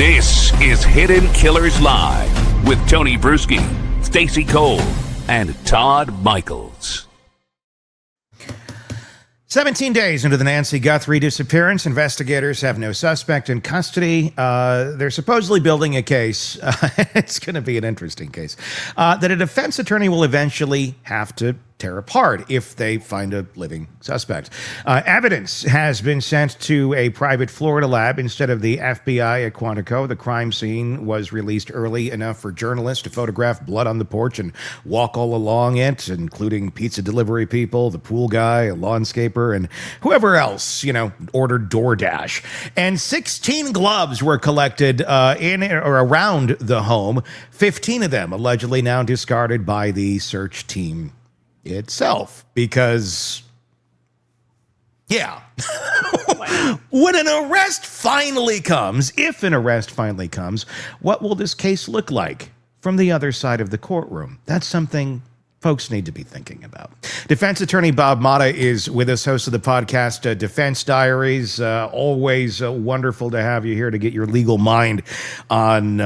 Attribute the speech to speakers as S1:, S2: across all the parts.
S1: This is Hidden Killers Live with Tony Bruschi, Stacey Cole, and Todd Michaels.
S2: 17 days into the Nancy Guthrie disappearance, investigators have no suspect in custody. They're supposedly building a case. It's going to be an interesting case that a defense attorney will eventually have to tear apart if they find a living suspect. Evidence has been sent to a private Florida lab instead of the FBI at Quantico. The crime scene was released early enough for journalists to photograph blood on the porch and walk all along it, including pizza delivery people, the pool guy, a landscaper, and whoever else, ordered DoorDash. And 16 gloves were collected in or around the home, 15 of them allegedly now discarded by the search team itself, because when an arrest finally comes, if an arrest finally comes, what will this case look like from the other side of the courtroom? That's something folks need to be thinking about. Defense attorney Bob Motta is with us, host of the podcast Defense Diaries. Always wonderful to have you here to get your legal mind on,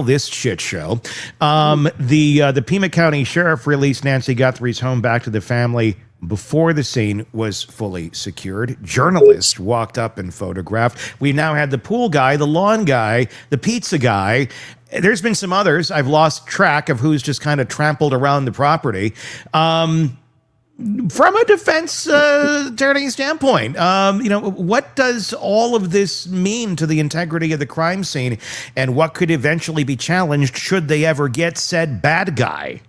S2: this shit show. The Pima County Sheriff released Nancy Guthrie's home back to the family before the scene was fully secured. Journalists walked up and photographed. We now had the pool guy, the lawn guy, the pizza guy. There's been some others. I've lost track of who's just kind of trampled around the property. From a defense attorney standpoint, what does all of this mean to the integrity of the crime scene, and what could eventually be challenged should they ever get said bad guy?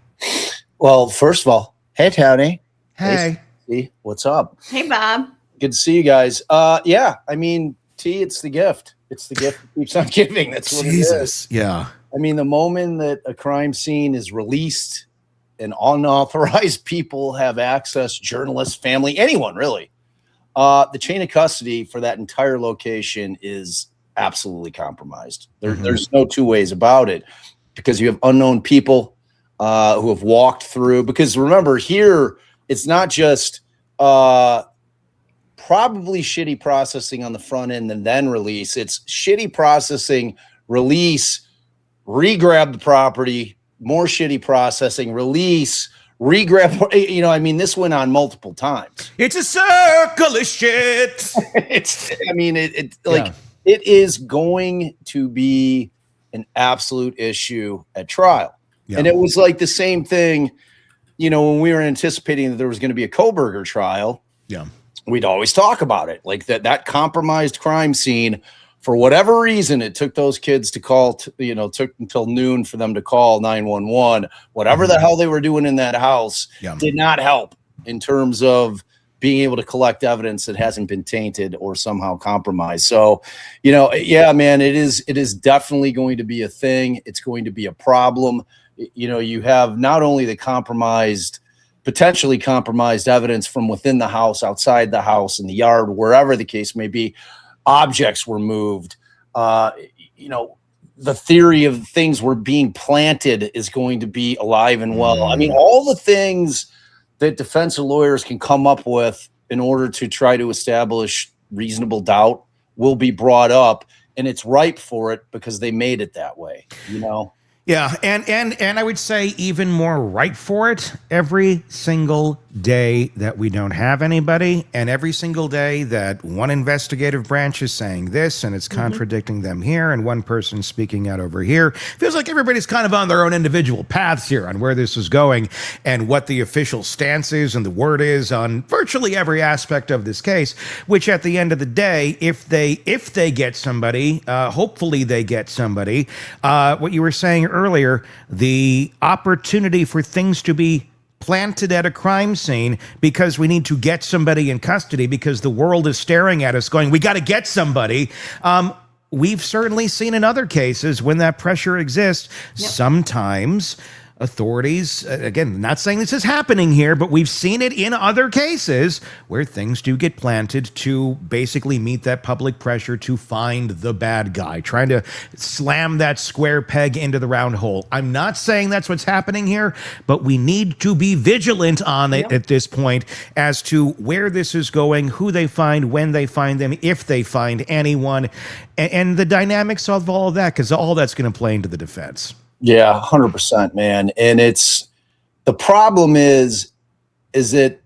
S3: Well, first of all, hey, Tony.
S2: Hey.
S3: T, what's up?
S4: Hey, Bob.
S3: Good to see you guys. T, it's the gift. It's the gift that keeps on giving. That's what
S2: Jesus.
S3: it is.
S2: Yeah.
S3: I mean, the moment that a crime scene is released and unauthorized people have access, journalists, family, anyone really, the chain of custody for that entire location is absolutely compromised. There's no two ways about it, because you have unknown people who have walked through. Because remember, here, it's not just probably shitty processing on the front end and then release. It's shitty processing, release, re-grab the property, more shitty processing, release, re-grab. This went on multiple times.
S2: It's a circle of shit.
S3: It is going to be an absolute issue at trial. Yeah. And it was like the same thing, when we were anticipating that there was going to be a Koberger trial.
S2: Yeah.
S3: We'd always talk about it, like that compromised crime scene. For whatever reason, it took those kids to call, took until noon for them to call 911. Whatever the hell they were doing in that house did not help in terms of being able to collect evidence that hasn't been tainted or somehow compromised. So, man, it is definitely going to be a thing. It's going to be a problem. You have not only the potentially compromised evidence from within the house, outside the house, in the yard, wherever the case may be. Objects were moved. The theory of things were being planted is going to be alive and well. I mean, all the things that defense lawyers can come up with in order to try to establish reasonable doubt will be brought up, and it's ripe for it because they made it that way,
S2: Yeah, and I would say even more right for it every single day that we don't have anybody, and every single day that one investigative branch is saying this and it's contradicting them here, and one person speaking out over here. Feels like everybody's kind of on their own individual paths here on where this is going and what the official stance is and the word is on virtually every aspect of this case, which at the end of the day, if they get somebody, hopefully they get somebody, what you were saying earlier, the opportunity for things to be planted at a crime scene because we need to get somebody in custody because the world is staring at us going, we got to get somebody. We've certainly seen in other cases when that pressure exists, sometimes authorities, again, not saying this is happening here, but we've seen it in other cases where things do get planted to basically meet that public pressure to find the bad guy, trying to slam that square peg into the round hole. I'm not saying that's what's happening here, but we need to be vigilant on it at this point as to where this is going, who they find, when they find them, if they find anyone, and the dynamics of all of that, because all that's going to play into the defense.
S3: Yeah, 100%, man. And it's the problem is that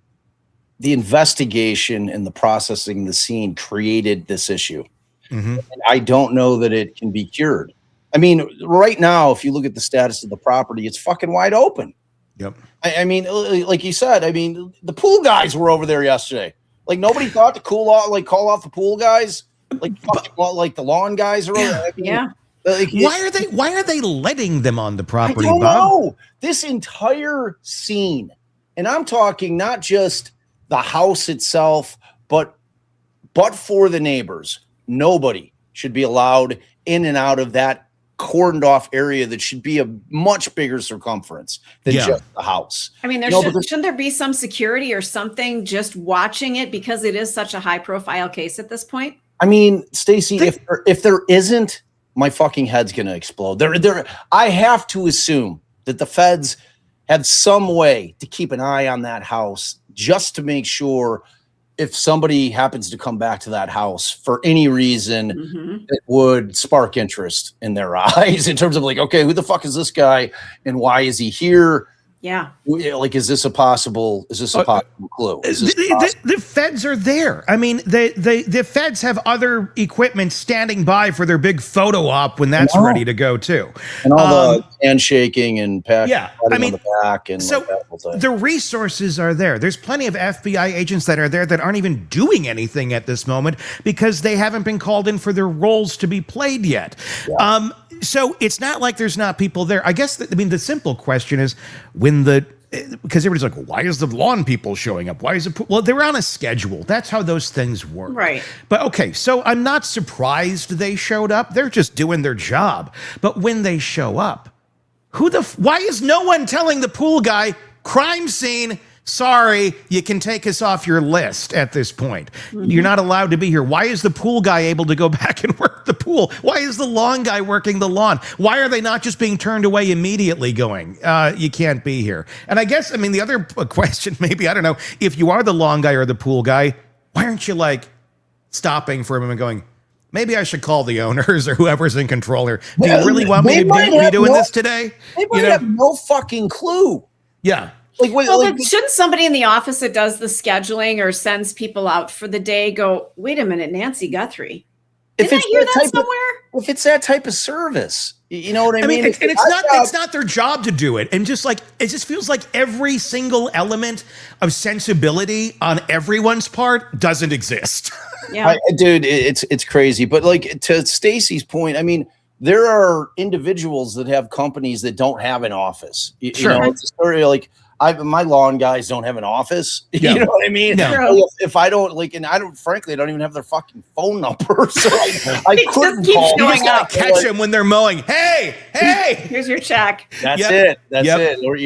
S3: the investigation and the processing the scene created this issue. And I don't know that it can be cured. I mean, right now, if you look at the status of the property, it's fucking wide open.
S2: Yep.
S3: I mean, like you said, I mean, the pool guys were over there yesterday. Like nobody thought to call off the pool guys, like the lawn guys are over there. I mean, like,
S2: why are they letting them on the property,
S3: I don't
S2: Bob?
S3: know. This entire scene, and I'm talking not just the house itself, but for the neighbors, nobody should be allowed in and out of that cordoned off area that should be a much bigger circumference than just the house.
S4: I mean, shouldn't there be some security or something just watching it because it is such a high profile case at this point?
S3: I mean, Stacey, if there isn't, my fucking head's going to explode. I have to assume that the feds have some way to keep an eye on that house just to make sure if somebody happens to come back to that house for any reason, it would spark interest in their eyes in terms of like, okay, who the fuck is this guy and why is he here?
S4: Yeah.
S3: Like, is this a possible clue?
S2: The feds are there. I mean, the feds have other equipment standing by for their big photo op when that's ready to go too.
S3: And all the handshaking and patting
S2: on
S3: the back. And
S2: so
S3: like that whole thing.
S2: The resources are there. There's plenty of FBI agents that are there that aren't even doing anything at this moment because they haven't been called in for their roles to be played yet. Yeah. So it's not like there's not people there. I guess, the simple question is because everybody's like, why is the lawn people showing up? Why is it? Well, they're on a schedule. That's how those things work.
S4: Right.
S2: But okay, so I'm not surprised they showed up. They're just doing their job. But when they show up, why is no one telling the pool guy, crime scene, sorry, you can take us off your list at this point. You're not allowed to be here. Why is the pool guy able to go back and work the pool? Why is the lawn guy working the lawn? Why are they not just being turned away immediately going, you can't be here? And I guess, the other question, maybe, I don't know, if you are the lawn guy or the pool guy, why aren't you like stopping for him and going, maybe I should call the owners or whoever's in control here. Do you really want me to be doing this today?
S3: They might have no fucking clue.
S2: Yeah.
S4: Shouldn't somebody in the office that does the scheduling or sends people out for the day go, wait a minute, Nancy Guthrie? Didn't I hear that somewhere?
S3: If it's that type of service, you know what I mean?
S2: It's not their job to do it. And just like, it just feels like every single element of sensibility on everyone's part doesn't exist.
S4: Yeah.
S3: Dude, it's crazy. But like to Stacey's point, there are individuals that have companies that don't have an office.
S2: Sure.
S3: You know, it's a story like my lawn guys don't have an office.
S2: Yeah.
S3: You know what I mean?
S2: No.
S3: If I don't frankly, I don't even have their fucking phone number. So I couldn't
S4: keep
S3: call.
S4: showing up.
S2: Catch them when they're mowing. Hey,
S4: here's your check.
S3: That's it. That's it. Or,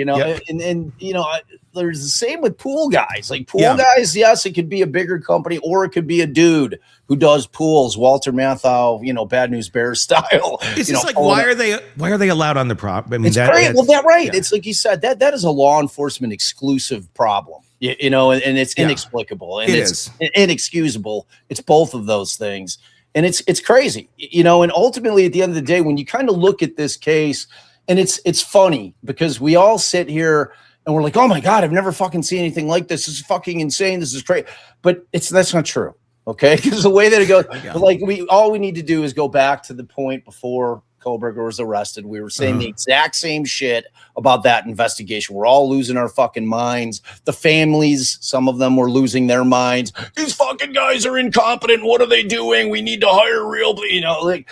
S3: there's the same with pool guys. Like pool guys, yes, it could be a bigger company or it could be a dude who does pools, Walter Matthau, Bad News Bears style.
S2: It's just like, why are they allowed on the prop?
S3: It's great. Well, it's like you said, that is a law enforcement exclusive problem, and it's inexplicable and it's inexcusable. It's both of those things. And it's crazy, and ultimately at the end of the day, when you kind of look at this case, and it's funny because we all sit here and we're like, oh my God, I've never fucking seen anything like this. This is fucking insane. This is great. But that's not true. Okay. Because the way that it goes, like all we need to do is go back to the point before Kohlberger was arrested. We were saying the exact same shit about that investigation. We're all losing our fucking minds. The families, some of them were losing their minds. These fucking guys are incompetent. What are they doing? We need to hire real, like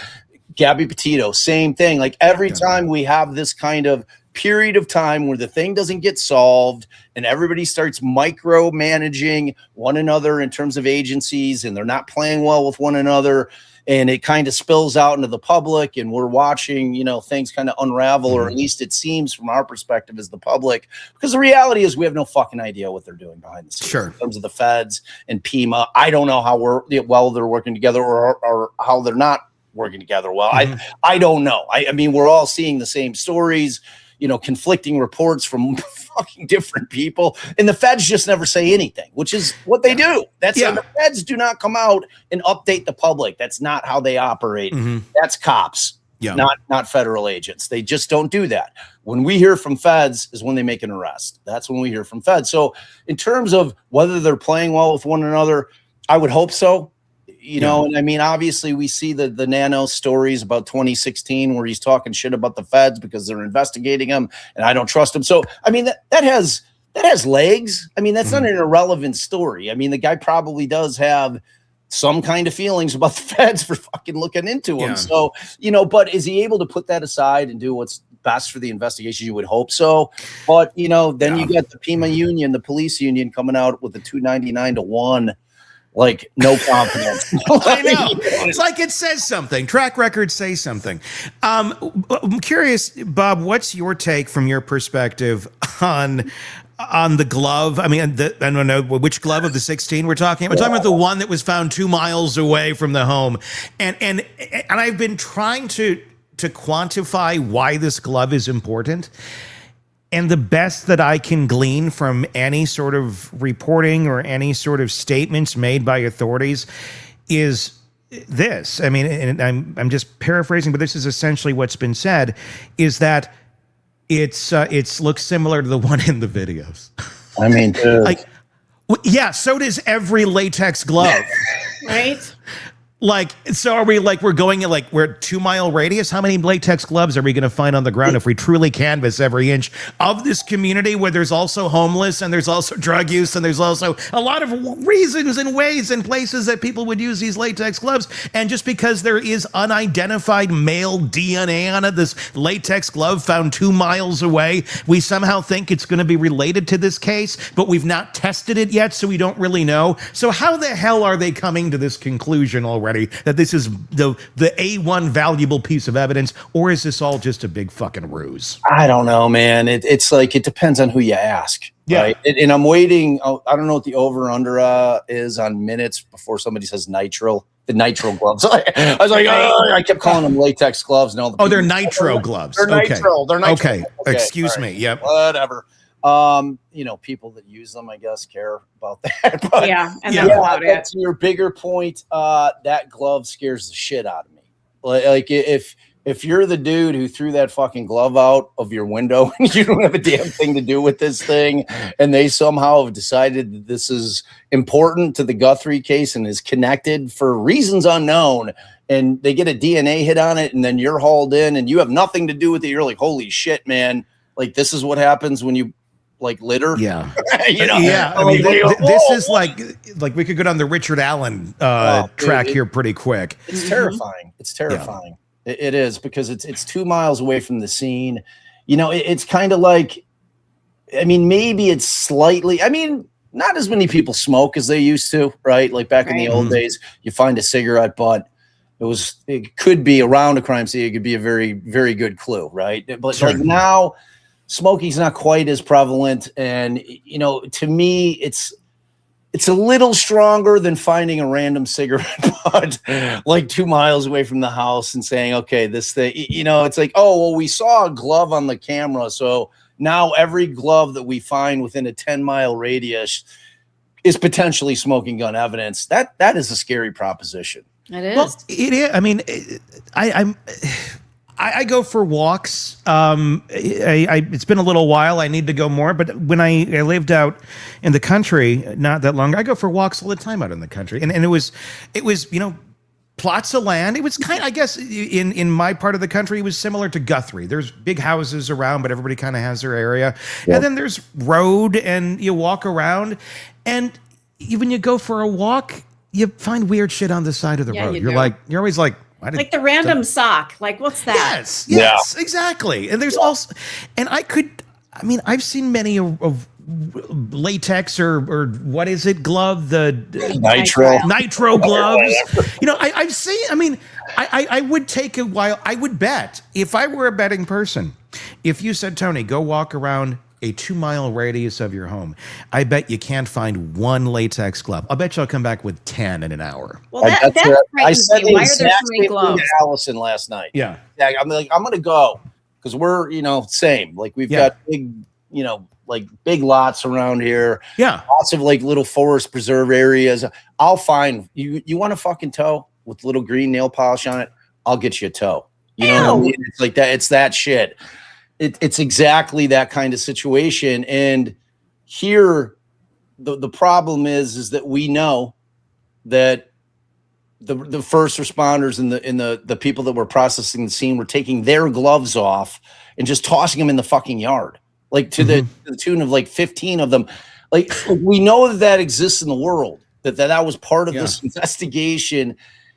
S3: Gabby Petito, same thing. Like every time we have this kind of period of time where the thing doesn't get solved and everybody starts micromanaging one another in terms of agencies and they're not playing well with one another, and it kind of spills out into the public, and we're watching, things kind of unravel, or at least it seems from our perspective as the public, because the reality is we have no fucking idea what they're doing behind the scenes in terms of the feds and PEMA. I don't know how well they're working together, or how they're not working together well. I don't know. I mean, we're all seeing the same stories, conflicting reports from fucking different people, and the feds just never say anything, which is what they do. The feds do not come out and update the public. That's not how they operate. That's cops, not federal agents. They just don't do that. When we hear from feds is when they make an arrest. That's when we hear from feds. So in terms of whether they're playing well with one another, I would hope so. And I mean, obviously we see the Nano stories about 2016 where he's talking shit about the feds because they're investigating him, and I don't trust him. So, I mean, that has legs. I mean, that's not an irrelevant story. I mean, the guy probably does have some kind of feelings about the feds for fucking looking into him. So, but is he able to put that aside and do what's best for the investigation? You would hope so. But, then you get the PEMA union, the police union coming out with a 299-1. Like, no confidence.
S2: I know. It's like it says something. Track records say something. I'm curious, Bob, what's your take from your perspective on the glove? I mean, I don't know which glove of the 16 we're talking about. We're talking about the one that was found 2 miles away from the home. And I've been trying to quantify why this glove is important. And the best that I can glean from any sort of reporting or any sort of statements made by authorities is this. I mean, and I'm just paraphrasing, but this is essentially what's been said, is that it's looks similar to the one in the videos.
S3: I mean,
S2: so does every latex glove.
S4: Right?
S2: Like, so are we we're going at we're 2 mile radius? How many latex gloves are we going to find on the ground if we truly canvass every inch of this community where there's also homeless and there's also drug use and there's also a lot of reasons and ways and places that people would use these latex gloves? And just because there is unidentified male DNA on it, this latex glove found 2 miles away, we somehow think it's going to be related to this case, but we've not tested it yet, so we don't really know. So how the hell are they coming to this conclusion already that this is the A1 valuable piece of evidence, or is this all just a big fucking ruse?
S3: I don't know, man. It's like, it depends on who you ask.
S2: Yeah.
S3: Right? And I'm waiting. I don't know what the over-under is on minutes before somebody says nitrile. The nitrile gloves. I was like, I kept calling them latex gloves. No,
S2: they're nitro gloves.
S3: They're nitrile. They're nitrile.
S2: Okay. Excuse me. Yep.
S3: Whatever. People that use them, I guess, care about that. But,
S4: and that's about it.
S3: To your bigger point, that glove scares the shit out of me. Like if you're the dude who threw that fucking glove out of your window and you don't have a damn thing to do with this thing, and they somehow have decided that this is important to the Guthrie case and is connected for reasons unknown, and they get a DNA hit on it, and then you're hauled in and you have nothing to do with it, you're like, holy shit, man. Like, this is what happens when you litter.
S2: Yeah. I mean, this is like we could go down the Richard Allen track here pretty quick.
S3: It's terrifying. It's terrifying. Yeah. It is, because it's 2 miles away from the scene. It's kind of like, I mean, maybe it's slightly, I mean, not as many people smoke as they used to, right? Like back in the old days, you find a cigarette butt. It could be around a crime scene. It could be a very, very good clue, right? But like now, smoking's not quite as prevalent, and to me, it's a little stronger than finding a random cigarette butt like 2 miles away from the house and saying, okay, this thing, it's like, oh, well, we saw a glove on the camera, so now every glove that we find within a 10-mile radius is potentially smoking gun evidence. That is a scary proposition.
S4: It is.
S2: Well, it is. I mean, I go for walks. It's been a little while. I need to go more. But when I lived out in the country not that long, I go for walks all the time out in the country. And it was plots of land. It was kind of, I guess, in my part of the country, it was similar to Guthrie. There's big houses around, but everybody kind of has their area. Yep. And then there's road, and you walk around. And when you go for a walk, you find weird shit on the side of the road. You're always like,
S4: like the random sock. Like, what's that?
S2: Yes, exactly. And there's also, and I've seen many of latex or what is it glove, the nitro gloves. I've seen, I would take a while. I would bet, if I were a betting person, if you said, Tony, go walk around a 2-mile radius of your home, I bet you can't find one latex glove. I'll bet you'll come back with 10 in an hour.
S4: Well, that's
S3: I said the
S4: why are there so many gloves?
S3: to Allison last night.
S2: Yeah.
S3: I'm like, I'm going to go because we're, same. Like we've got big, like big lots around here.
S2: Yeah.
S3: Lots of like little forest preserve areas. I'll find you want a fucking toe with little green nail polish on it? I'll get you a toe. You know what I mean? It's like that. It's that shit. It's exactly that kind of situation. And here, the problem is that we know that the first responders and the people that were processing the scene were taking their gloves off and just tossing them in the fucking yard, like to the tune of like 15 of them. Like we know that exists in the world, that was part of this investigation.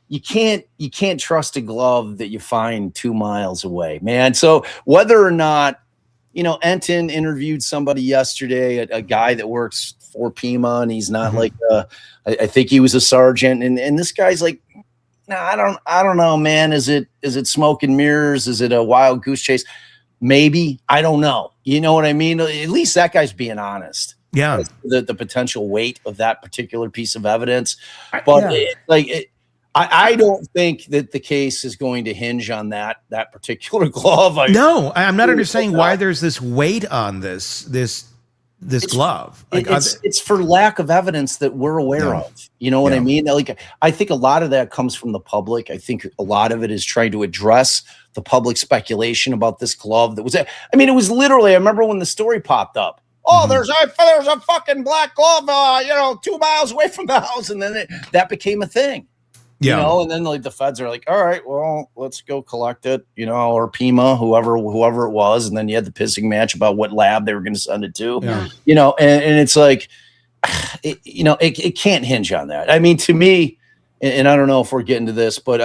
S3: You can't trust a glove that you find 2 miles away, man. So whether or not, Enton interviewed somebody yesterday, a guy that works for Pima, and he's not like I think he was a sergeant, and this guy's like, nah, I don't know, man. Is it smoke and mirrors? Is it a wild goose chase? Maybe. I don't know. You know what I mean? At least that guy's being honest.
S2: Yeah.
S3: The potential weight of that particular piece of evidence. But I don't think that the case is going to hinge on that particular glove.
S2: No, I'm not understanding why there's this weight on this glove. Like,
S3: it's for lack of evidence that we're aware of. You know what I mean? Like, I think a lot of that comes from the public. I think a lot of it is trying to address the public speculation about this glove that was. It was literally. I remember when the story popped up. Oh, there's a fucking black glove, 2 miles away from the house, and then that became a thing. Yeah. And then like the feds are like, all right, well, let's go collect it, or Pima, whoever it was. And then you had the pissing match about what lab they were going to send it to, and it's like, it can't hinge on that. I mean, to me, and I don't know if we're getting to this, but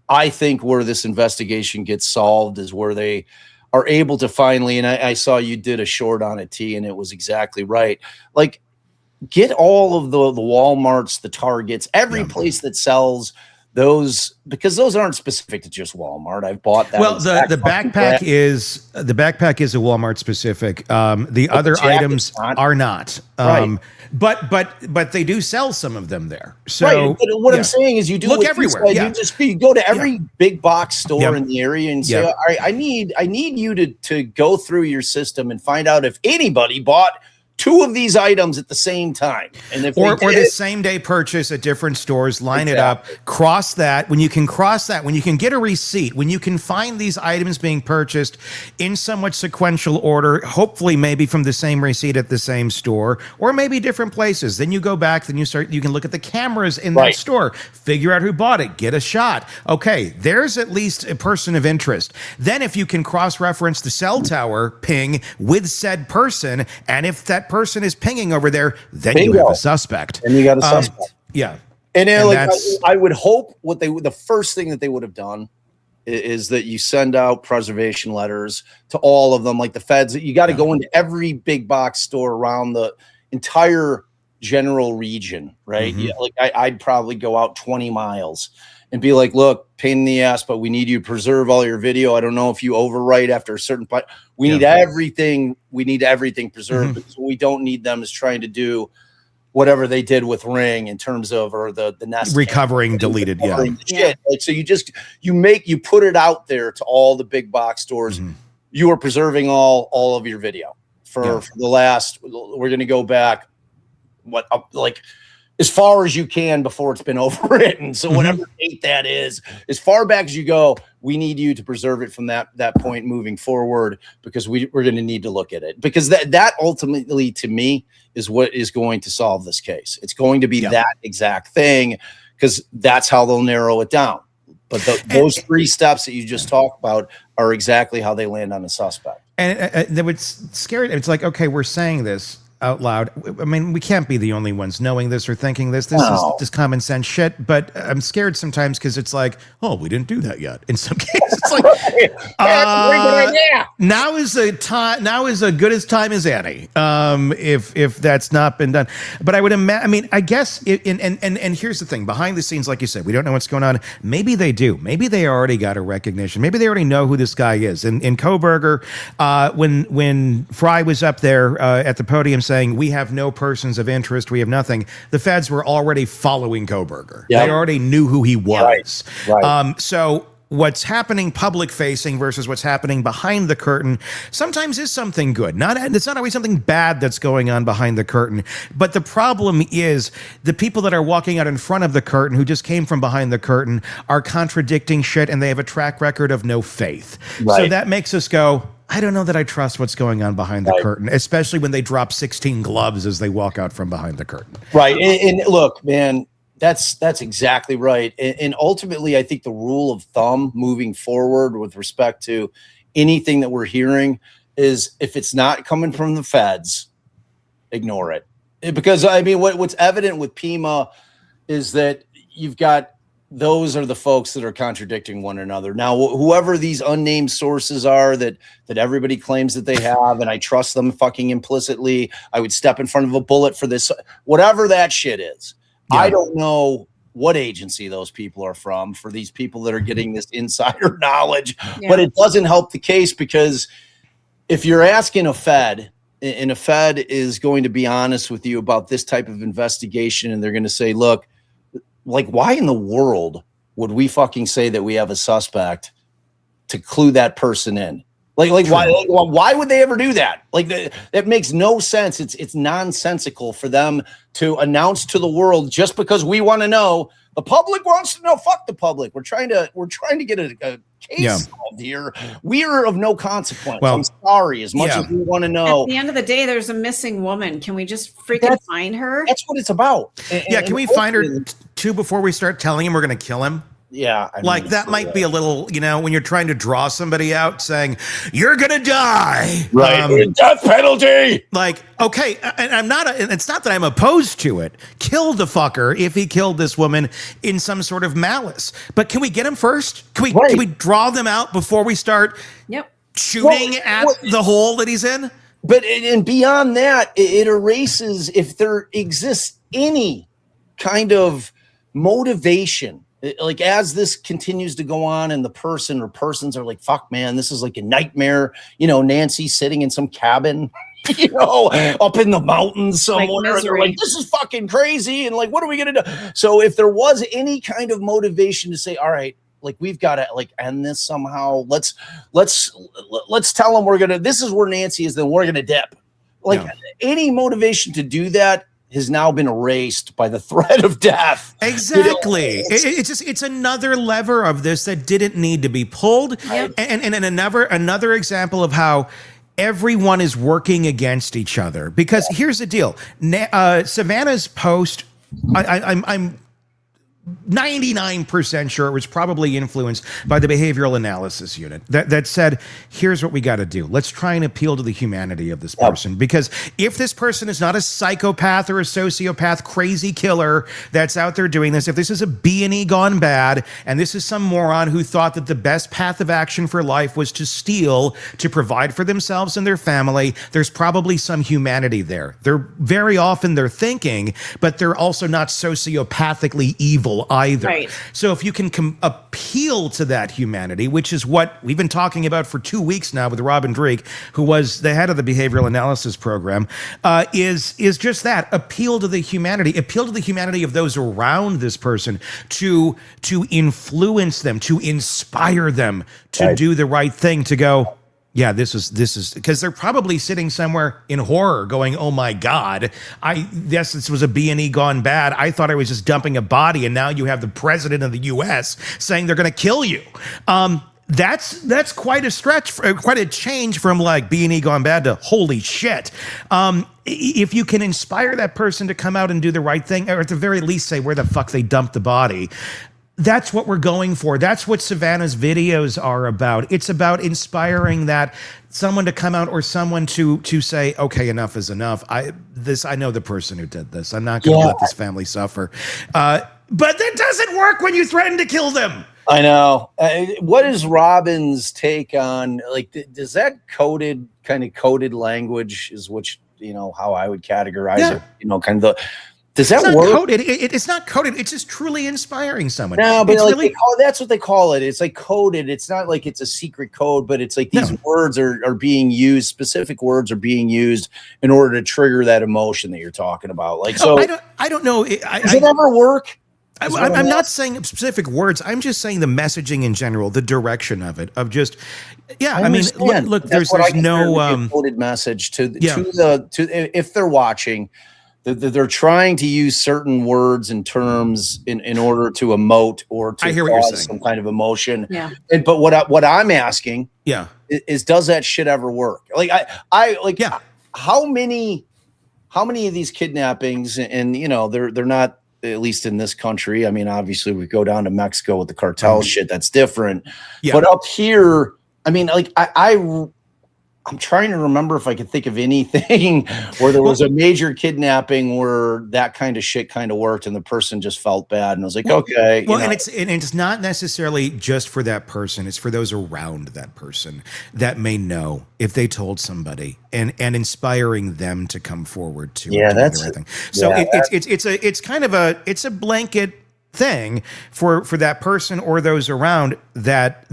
S3: I think where this investigation gets solved is where they are able to finally, and I saw you did a short on it, T, and it was exactly right. Like, get all of the Walmarts, the Targets, every place that sells those, because those aren't specific to just Walmart. I've bought that.
S2: Well, the backpack is a Walmart specific. The other items are not.
S3: Right.
S2: But they do sell some of them there. So
S3: But what I'm saying is, you do
S2: look everywhere.
S3: You go to every big box store in the area and say, all right, I need you to go through your system and find out if anybody bought 2 of these items at the same time, and if
S2: or the same day purchase at different stores, line it up, cross that. When you can get a receipt, when you can find these items being purchased in somewhat sequential order, hopefully maybe from the same receipt at the same store, or maybe different places. Then you go back, then you can look at the cameras in that store, figure out who bought it, get a shot. Okay, there's at least a person of interest. Then if you can cross-reference the cell tower ping with said person, and if that person is pinging over there, then you have a suspect.
S3: And you got a suspect. And I would hope the first thing that they would have done is that you send out preservation letters to all of them, like the feds. You got to go into every big box store around the entire general region, right? I'd probably go out 20 miles and be like, look, pain in the ass, but we need you to preserve all your video. I don't know if you overwrite after a certain point. We need everything. We need everything preserved, because what we don't need them is trying to do whatever they did with Ring in terms of, or the Nest
S2: recovering deleted.
S3: Shit. Like, so you put it out there to all the big box stores. You are preserving all of your video for the last, we're going to go back as far as you can before it's been overwritten. So whatever date that is, as far back as you go, we need you to preserve it from that point moving forward, because we're going to need to look at it, because that ultimately, to me, is what is going to solve this case. It's going to be that exact thing, because that's how they'll narrow it down. But those 3 steps that you just talked about are exactly how they land on a suspect.
S2: And what's scary, it's like, okay, we're saying this. out loud. I mean, we can't be the only ones knowing this or thinking this. This is just common sense shit. But I'm scared sometimes because it's like, oh, we didn't do that yet. In some cases, it's like, now is a time. Now is as good as time as any. If that's not been done, but I would imagine. I mean, I guess. And here's the thing: behind the scenes, like you said, we don't know what's going on. Maybe they do. Maybe they already got a recognition. Maybe they already know who this guy is. In Kohberger, when Fry was up there at the podium saying, we have no persons of interest, we have nothing, the feds were already following Kohberger. Yep. They already knew who he was. Right. So what's happening public facing versus what's happening behind the curtain sometimes is something good. It's not always something bad that's going on behind the curtain. But the problem is the people that are walking out in front of the curtain who just came from behind the curtain are contradicting shit, and they have a track record of no faith. Right. So that makes us go, I don't know that I trust what's going on behind the curtain, especially when they drop 16 gloves as they walk out from behind the curtain.
S3: Right. And look, man, that's exactly right. And ultimately, I think the rule of thumb moving forward with respect to anything that we're hearing is if it's not coming from the feds, ignore it. Because, I mean, what's evident with Pima is that you've got those are the folks that are contradicting one another. Now, whoever these unnamed sources are that everybody claims that they have, and I trust them fucking implicitly, I would step in front of a bullet for this, whatever that shit is. Yeah. I don't know what agency those people are from for these people that are getting this insider knowledge, but it doesn't help the case, because if you're asking a Fed, and a Fed is going to be honest with you about this type of investigation, and they're going to say, look, like, why in the world would we fucking say that we have a suspect to clue that person in? Why would they ever do that? Like, that makes no sense. It's nonsensical for them to announce to the world just because we want to know. The public wants to know. Fuck the public. We're trying to get a case solved here. We are of no consequence. Well, I'm sorry. As much as we want to know.
S4: At the end of the day, there's a missing woman. Can we just freaking find her?
S3: That's what it's about.
S2: Can we find her too before we start telling him we're going to kill him?
S3: Yeah.
S2: That might be a little, when you're trying to draw somebody out saying, you're going to die.
S3: Right. Death penalty.
S2: Like, okay. And it's not that I'm opposed to it. Kill the fucker if he killed this woman in some sort of malice. But can we get him first? Can we draw them out before we start shooting at the hole that he's in?
S3: But and beyond that, it erases if there exists any kind of motivation. Like, as this continues to go on and the person or persons are like, fuck, man, this is like a nightmare. Nancy sitting in some cabin, up in the mountains somewhere. Like, they're like, this is fucking crazy. And like, what are we going to do? So if there was any kind of motivation to say, all right, like, we've got to like end this somehow. Let's tell them this is where Nancy is, then we're going to dip. Like, any motivation to do that has now been erased by the threat of death.
S2: Exactly. It's another lever of this that didn't need to be pulled. Yep. And another example of how everyone is working against each other. Because here's the deal. Savannah's post, I'm 99% sure it was probably influenced by the behavioral analysis unit that said, here's what we got to do. Let's try and appeal to the humanity of this person. Because if this person is not a psychopath or a sociopath, crazy killer that's out there doing this, if this is a B&E gone bad, and this is some moron who thought that the best path of action for life was to steal, to provide for themselves and their family, there's probably some humanity there. They're very often they're thinking, but they're also not sociopathically evil either. Right. So if you can appeal to that humanity, which is what we've been talking about for 2 weeks now with Robin Dreek, who was the head of the behavioral analysis program, is just that, appeal to the humanity of those around this person, to influence them, to inspire them to do the right thing, to go, yeah, this is because they're probably sitting somewhere in horror going, oh my God, yes, this was a B&E gone bad. I thought I was just dumping a body, and now you have the president of the US saying they're going to kill you. That's quite a stretch, quite a change from like B&E gone bad to holy shit. If you can inspire that person to come out and do the right thing, or at the very least say where the fuck they dumped the body, that's what we're going for. That's what Savannah's videos are about. It's about inspiring that someone to come out or someone to say, okay, enough is enough. I know the person who did this. I'm not going to let this family suffer. But that doesn't work when you threaten to kill them.
S3: I know. What is Robin's take on, like, does that coded language is which, how I would categorize it, kind of the, does that work?
S2: Coded. It's not coded. It's just truly inspiring someone.
S3: No, but
S2: it's
S3: like
S2: really,
S3: that's what they call it. It's like coded. It's not like it's a secret code, but it's like these words are being used. Specific words are being used in order to trigger that emotion that you're talking about. Like, so
S2: I don't know.
S3: Does it ever work?
S2: I'm not saying specific words. I'm just saying the messaging in general, the direction of it, of just, I mean, look, there's no
S3: coded message to if they're watching. They're trying to use certain words and terms in order to emote or to cause some kind of emotion. Yeah. But what I'm asking, is does that shit ever work? Like how many of these kidnappings, and they're not, at least in this country. I mean, obviously we go down to Mexico with the cartel shit, that's different. Yeah. But up here, I mean, like I'm trying to remember if I could think of anything where there was a major kidnapping where that kind of shit kind of worked and the person just felt bad. And I was like, okay.
S2: Well, and it's not necessarily just for that person. It's for those around that person that may know if they told somebody and inspiring them to come forward to
S3: that's
S2: everything. So it's kind of a blanket thing for that person or those around that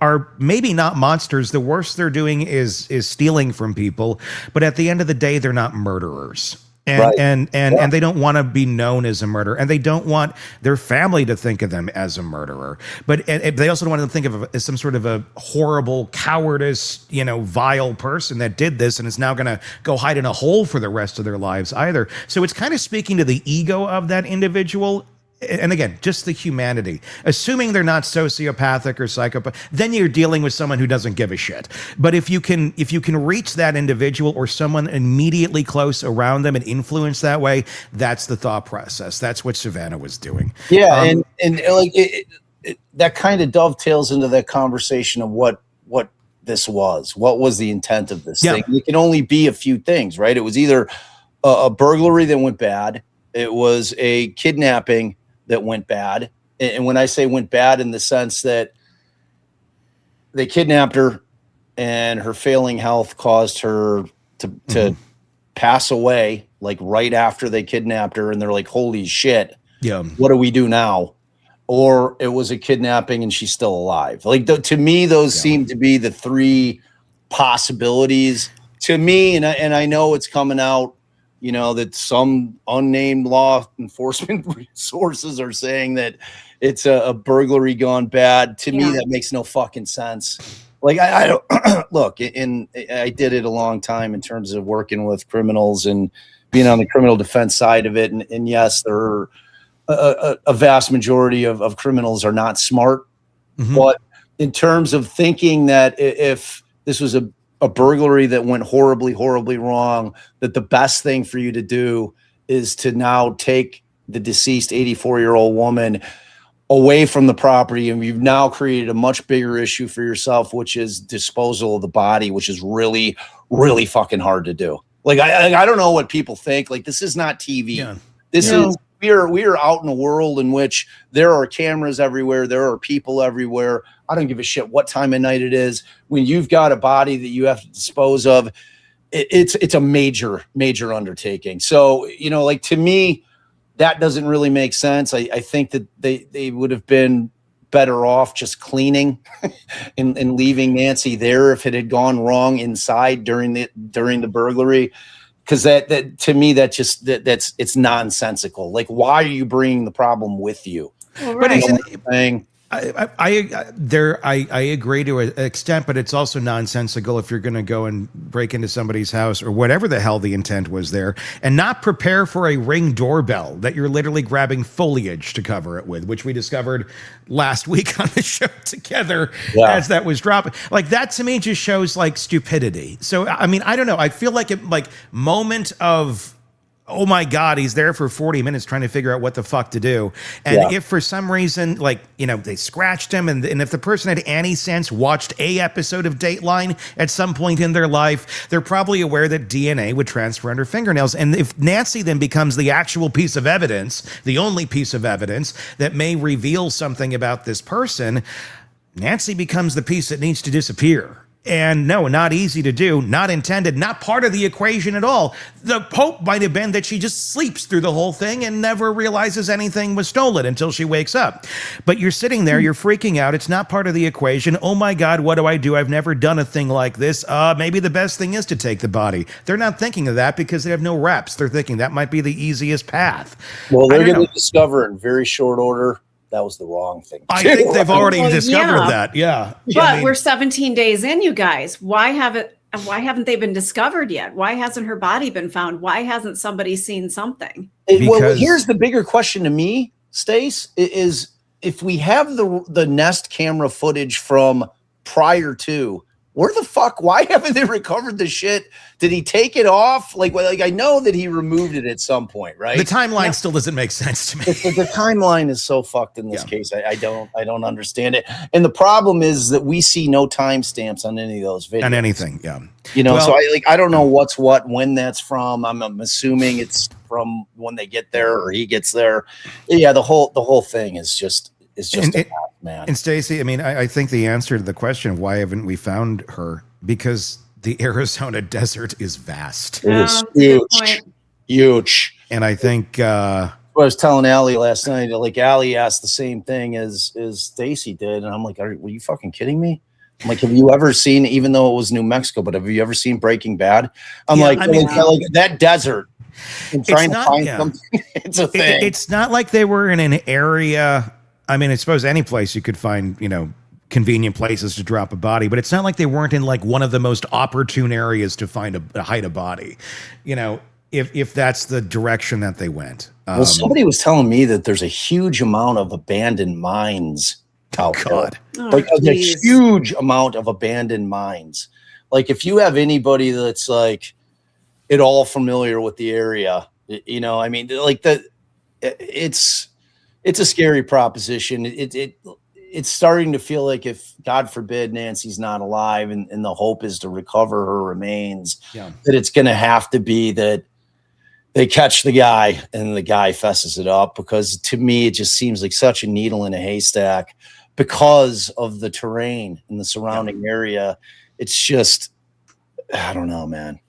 S2: are maybe not monsters. The worst they're doing is stealing from people, but at the end of the day, they're not murderers. And they don't want to be known as a murderer, and they don't want their family to think of them as a murderer. But they also don't want to think of it as some sort of a horrible, cowardice, vile person that did this and is now going to go hide in a hole for the rest of their lives either. So it's kind of speaking to the ego of that individual. And again, just the humanity, assuming they're not sociopathic or psychopath, then you're dealing with someone who doesn't give a shit. But if you can reach that individual or someone immediately close around them and influence that way, that's the thought process. That's what Savannah was doing.
S3: Yeah. And like that kind of dovetails into that conversation of what this was. What was the intent of this thing? It can only be a few things, right? It was either a burglary that went bad. It was a kidnapping that went bad. And when I say went bad, in the sense that they kidnapped her and her failing health caused her to pass away, like right after they kidnapped her, and they're like, holy shit, what do we do now? Or it was a kidnapping and she's still alive. Like to me, those seem to be the three possibilities to me. And I know it's coming out, that some unnamed law enforcement sources are saying that it's a burglary gone bad. To me, that makes no fucking sense. Like, I don't look, and I did it a long time in terms of working with criminals and being on the criminal defense side of it. And yes, there are a vast majority of criminals are not smart. But in terms of thinking that if this was a burglary that went horribly, horribly wrong, that the best thing for you to do is to now take the deceased 84-year-old woman away from the property. And you've now created a much bigger issue for yourself, which is disposal of the body, which is really, really fucking hard to do. Like, I don't know what people think. Like, this is not TV. Yeah. This is, we are out in a world in which there are cameras everywhere. There are people everywhere. I don't give a shit what time of night it is. When you've got a body that you have to dispose of, it's a major, major undertaking. So, like, to me, that doesn't really make sense. I think that they would have been better off just cleaning and leaving Nancy there if it had gone wrong inside during the burglary. Because that to me, it's nonsensical. Like, why are you bringing the problem with you?
S4: Well, right.
S2: But I agree to an extent, but it's also nonsensical if you're going to go and break into somebody's house or whatever the hell the intent was there and not prepare for a Ring doorbell that you're literally grabbing foliage to cover it with, which we discovered last week on the show together as that was dropping. Like, that to me just shows like stupidity. So, I mean, I don't know. I feel like moment of oh my God, he's there for 40 minutes trying to figure out what the fuck to do. And if for some reason, like, they scratched him, and if the person had any sense, watched a episode of Dateline at some point in their life, they're probably aware that DNA would transfer under fingernails. And if Nancy then becomes the actual piece of evidence, the only piece of evidence that may reveal something about this person, Nancy becomes the piece that needs to disappear. And no, not easy to do, not intended, not part of the equation at all. The hope might have been that she just sleeps through the whole thing and never realizes anything was stolen until she wakes up. But you're sitting there, you're freaking out. It's not part of the equation. Oh my God, what do I do? I've never done a thing like this. Maybe the best thing is to take the body. They're not thinking of that because they have no reps. They're thinking that might be the easiest path.
S3: Well, they're going to discover in very short order that was the wrong thing.
S2: I think they've already discovered that. Yeah.
S4: But we're 17 days in, you guys. Why haven't they been discovered yet? Why hasn't her body been found? Why hasn't somebody seen something?
S3: Well, here's the bigger question to me, Stace, is if we have the Nest camera footage from prior to, where the fuck, why haven't they recovered the shit? Did he take it off? Like I know that he removed it at some point, right?
S2: The timeline still doesn't make sense to me.
S3: The timeline is so fucked in this case. I don't understand it. And the problem is that we see no timestamps on any of those videos. On
S2: anything, yeah.
S3: So I don't know what's what, when that's from. I'm assuming it's from when they get there or he gets there. Yeah, the whole thing is just man.
S2: And Stacey, I think the answer to the question of why haven't we found her, because the Arizona desert is vast.
S3: It is huge.
S2: And I think
S3: I was telling Allie last night, like Allie asked the same thing as Stacey did, and I'm like, were you fucking kidding me? I'm like, have you ever seen, even though it was New Mexico, but have you ever seen Breaking Bad? I'm like that desert. And trying to find something. It's a thing.
S2: It's not like they were in an area. I suppose any place you could find, convenient places to drop a body, but it's not like they weren't in like one of the most opportune areas to hide a body, if that's the direction that they went.
S3: Well, somebody was telling me that there's a huge amount of abandoned mines out there. Like a huge amount of abandoned mines. Like if you have anybody that's like at all familiar with the area, it's a scary proposition. It's starting to feel like if, God forbid, Nancy's not alive and the hope is to recover her remains, that it's going to have to be that they catch the guy and the guy fesses it up, because to me, it just seems like such a needle in a haystack because of the terrain in the surrounding area. It's just, I don't know, man.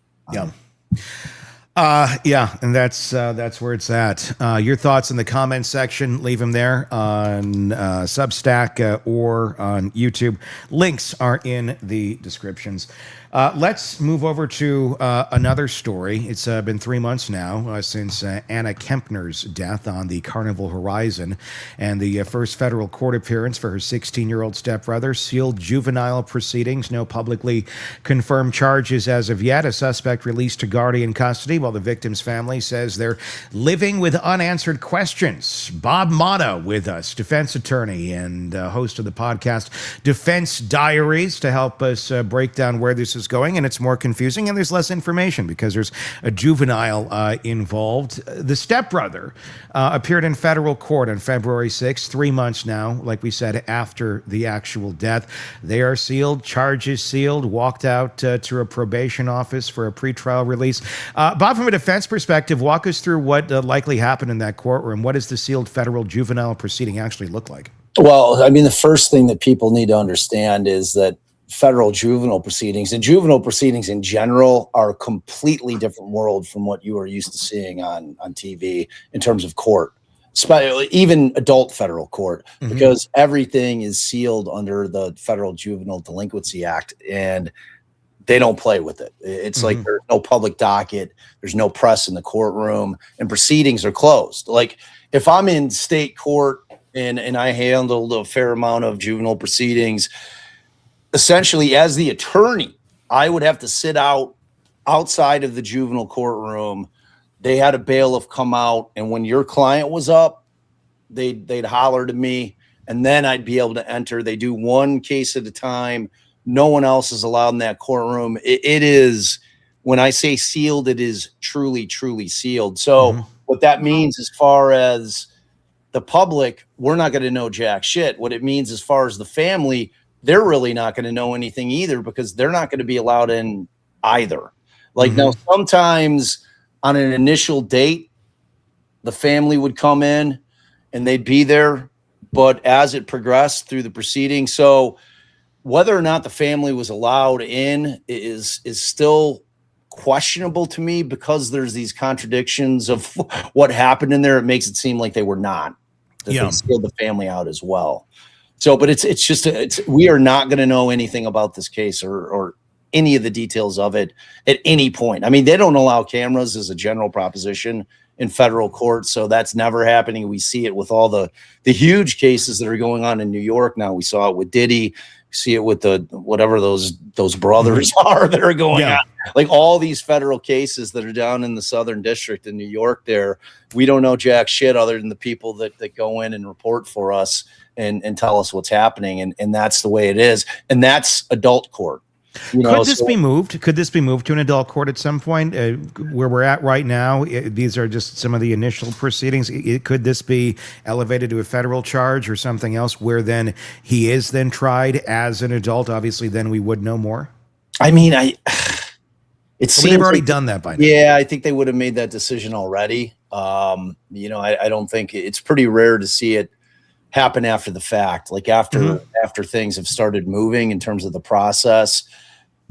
S2: And that's where it's at. Your thoughts in the comments section, leave them there on Substack or on YouTube. Links are in the descriptions. Let's move over to another story. It's been 3 months now since Anna Kepner's death on the Carnival Horizon, and the first federal court appearance for her 16-year-old stepbrother. Sealed juvenile proceedings, no publicly confirmed charges as of yet. A suspect released to guardian custody, while the victim's family says they're living with unanswered questions. Bob Motta with us, defense attorney and host of the podcast Defense Diaries, to help us break down where this is going, and it's more confusing and there's less information because there's a juvenile involved. The stepbrother appeared in federal court on February 6th, 3 months now, like we said, after the actual death. They are sealed, charges sealed, walked out to a probation office for a pretrial release. Bob, from a defense perspective, walk us through what likely happened in that courtroom. What does the sealed federal juvenile proceeding actually look like?
S3: Well, the first thing that people need to understand is that federal juvenile proceedings and juvenile proceedings in general are a completely different world from what you are used to seeing on TV in terms of court, even adult federal court, because everything is sealed under the Federal Juvenile Delinquency Act, and they don't play with it. It's like there's no public docket, there's no press in the courtroom, and proceedings are closed. Like if I'm in state court and I handled a fair amount of juvenile proceedings, essentially, as the attorney, I would have to sit outside of the juvenile courtroom. They had a bailiff come out, and when your client was up, they'd holler to me, and then I'd be able to enter. They do one case at a time. No one else is allowed in that courtroom. It is when I say sealed, it is truly, truly sealed. So what that means as far as the public, we're not going to know jack shit. What it means as far as the family, they're really not going to know anything either, because they're not going to be allowed in either. Like now, sometimes on an initial date, the family would come in and they'd be there, but as it progressed through the proceedings, so whether or not the family was allowed in is still questionable to me, because there's these contradictions of what happened in there. It makes it seem like they were not, that they sealed the family out as well. So, but we are not going to know anything about this case or any of the details of it at any point. I mean, they don't allow cameras as a general proposition in federal court, so that's never happening. We see it with all the huge cases that are going on in New York now. We saw it with Diddy. See it with the whatever those brothers are that are going on, like all these federal cases that are down in the Southern District in New York. There, we don't know jack shit other than the people that go in and report for us and tell us what's happening, and that's the way it is, and that's adult court.
S2: Could this be moved? Could this be moved to an adult court at some point? Where we're at right now, these are just some of the initial proceedings. Could this be elevated to a federal charge or something else, where then he is then tried as an adult? Obviously, then we would know more.
S3: I mean, it seems
S2: they've already done that by now.
S3: Yeah, I think they would have made that decision already. I don't think it's pretty rare to see it happen after the fact, like after things have started moving in terms of the process.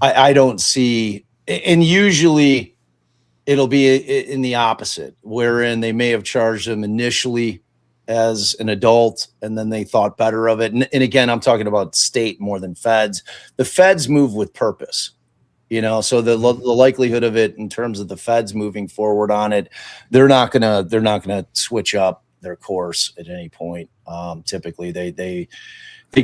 S3: I don't see, and usually it'll be in the opposite, wherein they may have charged him initially as an adult and then they thought better of it. And again, I'm talking about state more than feds. The feds move with purpose, so the likelihood of it in terms of the feds moving forward on it, they're not gonna switch up their course at any point. Typically they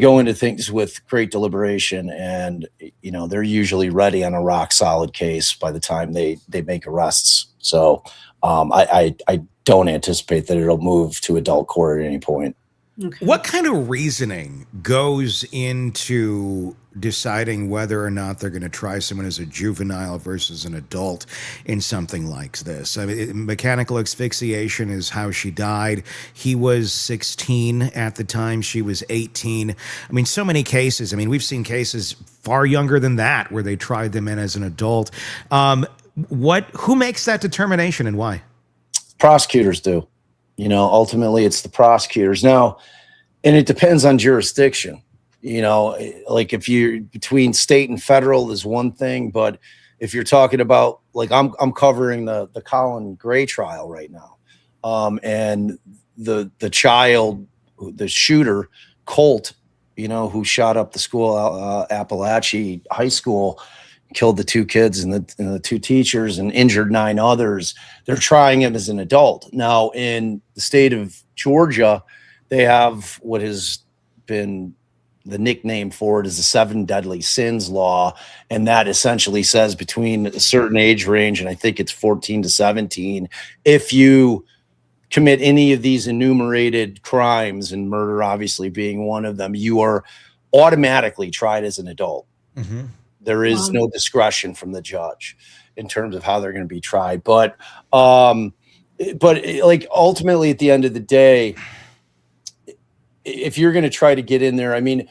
S3: go into things with great deliberation, and they're usually ready on a rock solid case by the time they make arrests. So I don't anticipate that it'll move to adult court at any point.
S2: Okay. What kind of reasoning goes into deciding whether or not they're going to try someone as a juvenile versus an adult in something like this? I mean, mechanical asphyxiation is how she died. He was 16 at the time. She was 18. I mean, so many cases. I mean, we've seen cases far younger than that where they tried them in as an adult. Who makes that determination and why?
S3: Prosecutors do. Ultimately it's the prosecutors now, and it depends on jurisdiction. Like if you're between state and federal is one thing, but if you're talking about, like, I'm covering the Colin Gray trial right now, and the child, the shooter, Colt, who shot up the school, Appalachia High School, killed the two kids and the two teachers and injured 9 others. They're trying him as an adult. Now, in the state of Georgia, they have what has been the nickname for it is the 7 deadly sins law. And that essentially says between a certain age range, and I think it's 14 to 17, if you commit any of these enumerated crimes, and murder obviously being one of them, you are automatically tried as an adult. There is no discretion from the judge in terms of how they're going to be tried. But like ultimately at the end of the day, if you're going to try to get in there, I mean,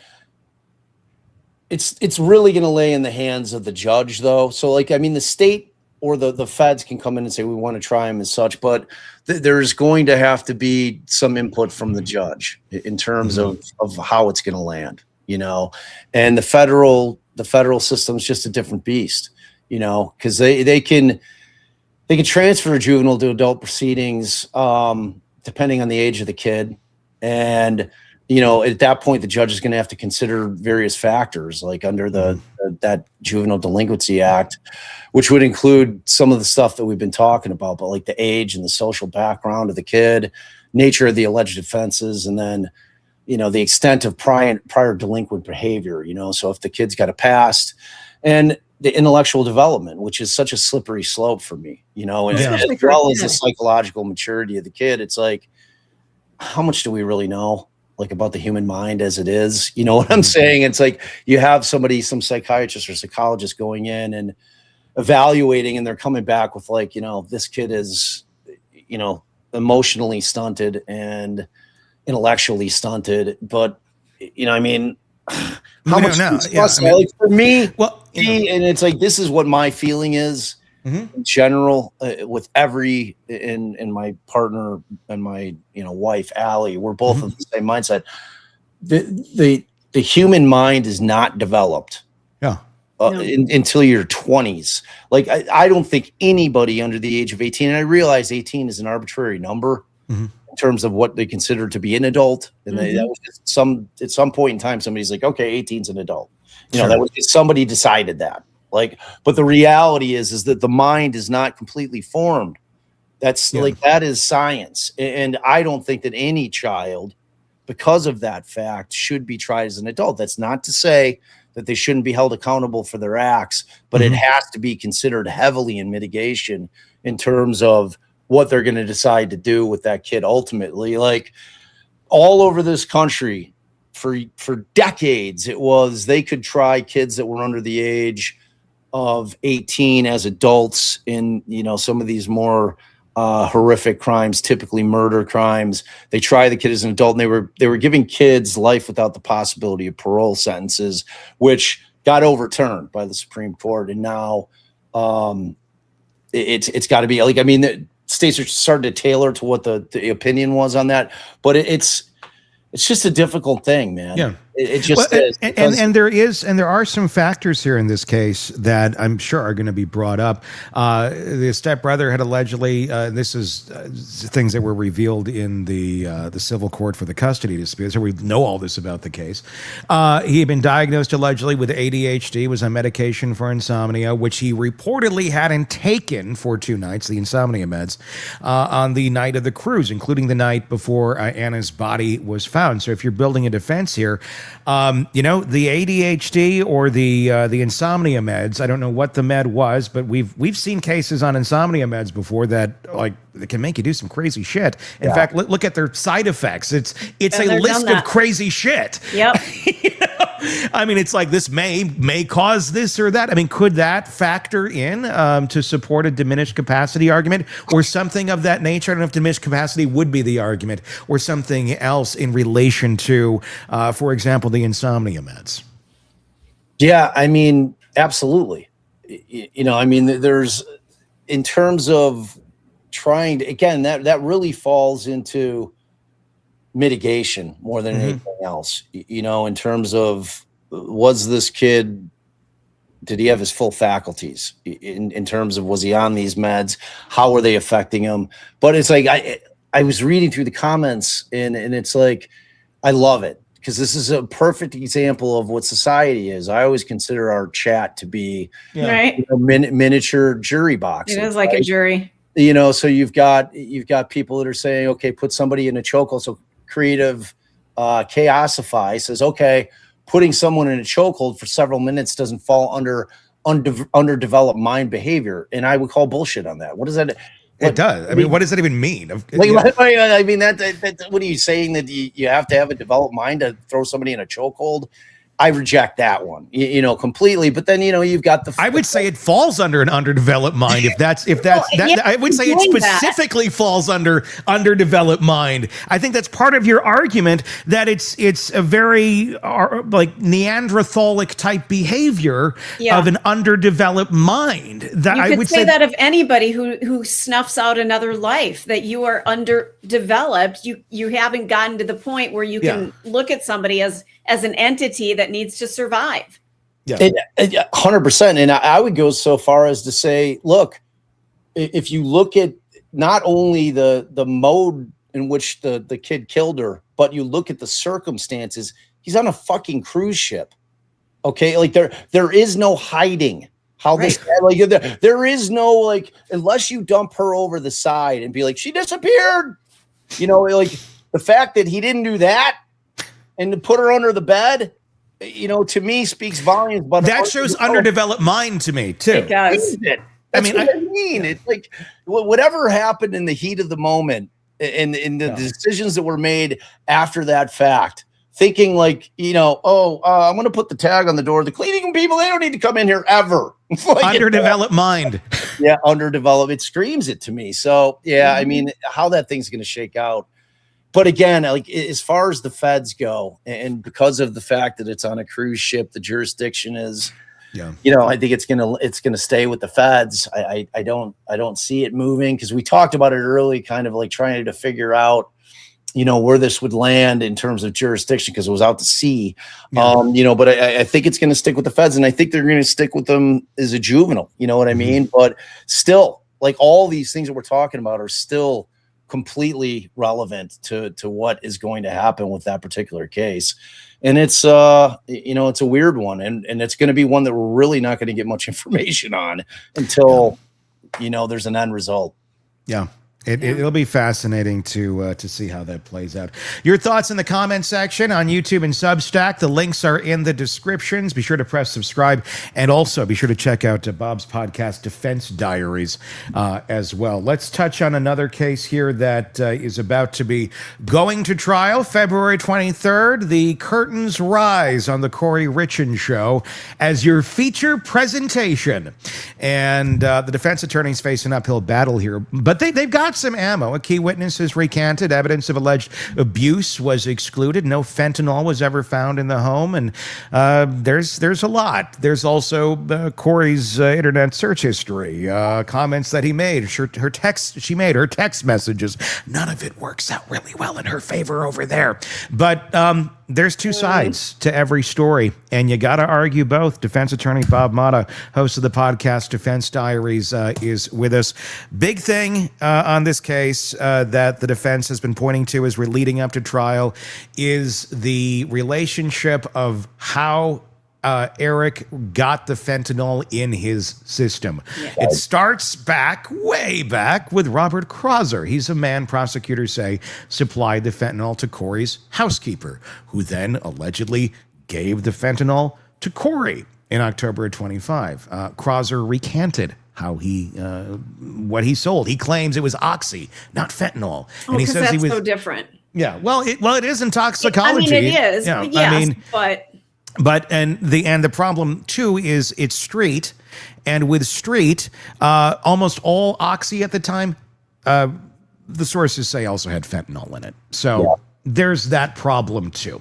S3: it's really going to lay in the hands of the judge though. So like, I mean, the state or the feds can come in and say, we want to try him as such, but there's going to have to be some input from the judge in terms of how it's going to land, and the federal system is just a different beast, because they can transfer a juvenile to adult proceedings depending on the age of the kid. And, at that point, the judge is going to have to consider various factors, like under that Juvenile Delinquency Act, which would include some of the stuff that we've been talking about, but like the age and the social background of the kid, nature of the alleged offenses, and then the extent of prior delinquent behavior, so if the kid's got a past, and the intellectual development, which is such a slippery slope for me, and as well as the psychological maturity of the kid, it's like, how much do we really know, like, about the human mind as it is? You know what I'm saying? It's like you have some psychiatrist or psychologist going in and evaluating, and they're coming back with like, this kid is, emotionally stunted and intellectually stunted. But, I mean, how much like for me, and it's like, this is what my feeling is in general, with in my partner and my, wife, Allie, we're both of the same mindset. The human mind is not developed.
S2: Yeah.
S3: Until your 20s. Like, I don't think anybody under the age of 18, and I realize 18 is an arbitrary number in terms of what they consider to be an adult. And that was just at some point in time, somebody's like, okay, 18 is an adult. That was just somebody decided that. Like, but the reality is that the mind is not completely formed. That's like, that is science. And I don't think that any child, because of that fact, should be tried as an adult. That's not to say that they shouldn't be held accountable for their acts, but it has to be considered heavily in mitigation in terms of what they're going to decide to do with that kid ultimately. Like, all over this country for decades, it was, they could try kids that were under the age of 18 as adults in, some of these more horrific crimes, typically murder crimes. They try the kid as an adult, and they were giving kids life without the possibility of parole sentences, which got overturned by the Supreme Court. And now it's got to be like, I mean, the states are starting to tailor to what the opinion was on that, but it's just a difficult thing, man.
S2: Yeah.
S3: It just is.
S2: And there are some factors here in this case that I'm sure are going to be brought up. The stepbrother had allegedly, this is things that were revealed in the civil court for the custody dispute, so we know all this about the case. He had been diagnosed allegedly with ADHD, was on medication for insomnia, which he reportedly hadn't taken for 2 nights, the insomnia meds, on the night of the cruise, including the night before Anna's body was found. So if you're building a defense here, the ADHD or the insomnia meds, I don't know what the med was, but we've seen cases on insomnia meds before that, like, that can make you do some crazy shit. In fact, look at their side effects. It's a list of crazy shit.
S4: Yep.
S2: I mean, it's like, this may cause this or that. I mean, could that factor in to support a diminished capacity argument or something of that nature? I don't know if diminished capacity would be the argument, or something else in relation to, for example, the insomnia meds.
S3: Yeah, I mean, absolutely. I mean, there's, in terms of trying to, again, that really falls into mitigation more than anything else, in terms of, was this kid, did he have his full faculties in terms of, was he on these meds? How were they affecting him? But it's like, I was reading through the comments and it's like, I love it, because this is a perfect example of what society is. I always consider our chat to be miniature jury boxes.
S4: It is like a jury.
S3: So you've got people that are saying, okay, put somebody in a chokehold. So Creative Chaosify says, okay, putting someone in a chokehold for several minutes doesn't fall under underdeveloped mind behavior. And I would call bullshit on that. What does that?
S2: It does. I mean, what does that even mean?
S3: I mean, that what are you saying, that you have to have a developed mind to throw somebody in a chokehold? I reject that one, completely. But then, you've got
S2: I would say it falls under an underdeveloped mind. I would say it specifically falls under underdeveloped mind. I think that's part of your argument, that it's a very like Neanderthalic type behavior of an underdeveloped mind. That
S4: I would say that of anybody who snuffs out another life, that you are underdeveloped. You haven't gotten to the point where you can look at somebody as an entity that needs to survive.
S3: Yeah, 100%. And I would go so far as to say, look, if you look at not only the mode in which the kid killed her, but you look at the circumstances, he's on a fucking cruise ship. Okay, like there is no hiding how this, like, there is no, like, unless you dump her over the side and be like, she disappeared. Like, the fact that he didn't do that and to put her under the bed, to me speaks volumes. But
S2: that shows underdeveloped mind to me too.
S4: It does.
S3: That's what I mean. It's like, whatever happened in the heat of the moment and the decisions that were made after that fact, thinking like, I'm going to put the tag on the door. The cleaning people, they don't need to come in here ever.
S2: Underdeveloped mind.
S3: Yeah, underdeveloped. It screams it to me. So yeah, I mean, how that thing's going to shake out. But again, like as far as the feds go, and because of the fact that it's on a cruise ship, the jurisdiction is, I think it's gonna stay with the feds. I don't see it moving, because we talked about it early, kind of like trying to figure out, where this would land in terms of jurisdiction, because it was out to sea. But I think it's going to stick with the feds, and I think they're going to stick with them as a juvenile. You know what I mean? But still, like, all these things that we're talking about are still completely relevant to what is going to happen with that particular case. And it's it's a weird one, and it's going to be one that we're really not going to get much information on until there's an end result.
S2: It'll be fascinating to see how that plays out. Your thoughts in the comment section on YouTube and Substack. The links are in the descriptions. Be sure to press subscribe, and also be sure to check out Bob's podcast, Defense Diaries, as well. Let's touch on another case here that is about to be going to trial February 23rd. The curtains rise on the Kouri Richins show as your feature presentation. And the defense attorneys face an uphill battle here, but they've got some ammo. A key witness has recanted. Evidence of alleged abuse was excluded. No fentanyl was ever found in the home, and there's a lot. There's also Kouri's internet search history, comments that he made, her text messages. None of it works out really well in her favor over there. But there's two sides to every story, and you got to argue both. Defense attorney Bob Motta, host of the podcast Defense Diaries, is with us. Big thing on this case that the defense has been pointing to as we're leading up to trial is the relationship of how Eric got the fentanyl in his system. It starts way back with Robert Krauser. He's a man prosecutors say supplied the fentanyl to Kouri's housekeeper, who then allegedly gave the fentanyl to Kouri in October of 25. Krauser recanted how what he sold. He claims it was oxy, not fentanyl.
S4: And he says that's so different.
S2: Yeah, well, it is in toxicology.
S4: It is. Yes,
S2: But the problem too is it's street, and with street, almost all oxy at the time, the sources say also had fentanyl in it. So there's that problem too.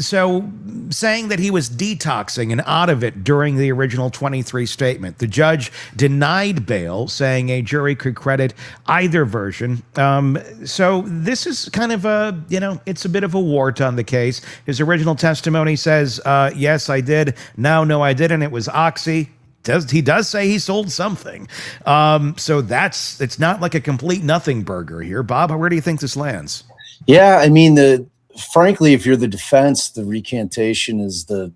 S2: So saying that he was detoxing and out of it during the original 23 statement, the judge denied bail, saying a jury could credit either version. So this is kind of it's a bit of a wart on the case. His original testimony says, yes, I did. Now, no, I didn't. It was oxy. He does say he sold something. So it's not like a complete nothing burger here. Bob, where do you think this lands?
S3: Yeah, I mean, frankly, if you're the defense, the recantation is the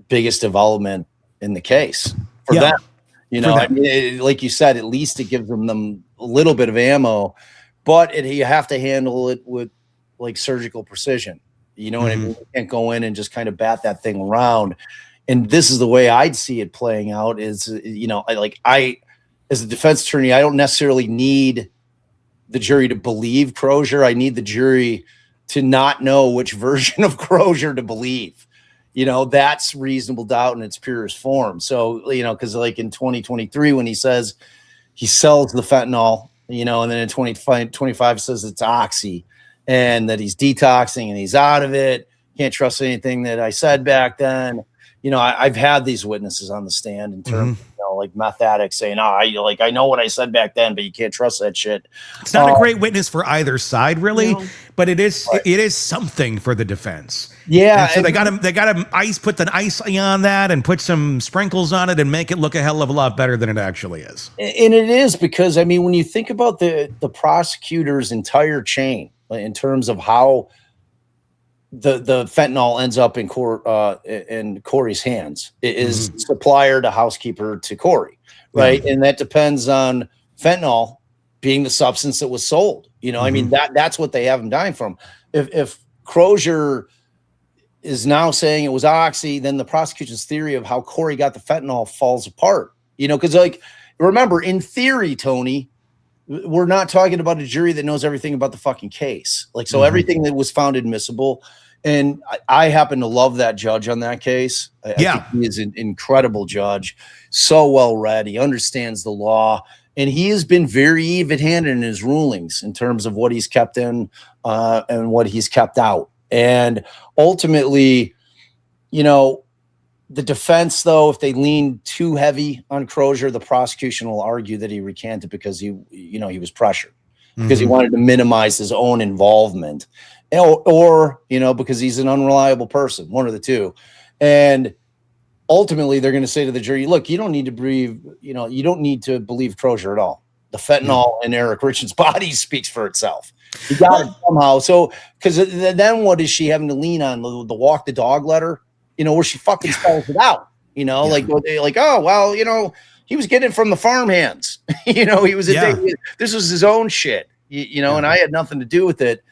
S3: biggest development in the case for them. I mean, like you said, at least it gives them a little bit of ammo, but you have to handle it with like surgical precision. You know what I mean? You can't go in and just kind of bat that thing around. And this is the way I'd see it playing out is, as a defense attorney, I don't necessarily need the jury to believe Crozier. I need the jury to not know which version of Crozier to believe. That's reasonable doubt in its purest form. So, because like in 2023, when he says he sells the fentanyl, and then in 2025 says it's oxy and that he's detoxing and he's out of it. Can't trust anything that I said back then. I've had these witnesses on the stand in terms of, like meth addicts saying, I know what I said back then, but you can't trust that shit.
S2: It's not a great witness for either side, really, but it is something for the defense.
S3: Yeah.
S2: And so they got to put the icing on that and put some sprinkles on it and make it look a hell of a lot better than it actually is.
S3: And it is, because, I mean, when you think about the prosecutor's entire chain in terms of how the fentanyl ends up in Kouri's hands, it is supplier to housekeeper to Kouri, right? And that depends on fentanyl being the substance that was sold. I mean, that's what they have him dying from. If Crozier is now saying it was oxy, then the prosecution's theory of how Kouri got the fentanyl falls apart. Because remember, in theory, Tony, we're not talking about a jury that knows everything about the fucking case. So everything that was found admissible And I happen to love that judge on that case. I think he is an incredible judge, so well read. He understands the law, and he has been very even-handed in his rulings in terms of what he's kept in and what he's kept out. And ultimately, the defense, though, if they lean too heavy on Crozier, the prosecution will argue that he recanted because he was pressured, because he wanted to minimize his own involvement. Or because he's an unreliable person, one of the two. And ultimately, they're going to say to the jury, look, you don't need to believe Crozier at all. The fentanyl in Eric Richins' body speaks for itself. You got it somehow. So, because then what is she having to lean on? The walk the dog letter, where she fucking spells it out, like, oh, well, he was getting it from the farmhands. He was this was his own shit, and I had nothing to do with it.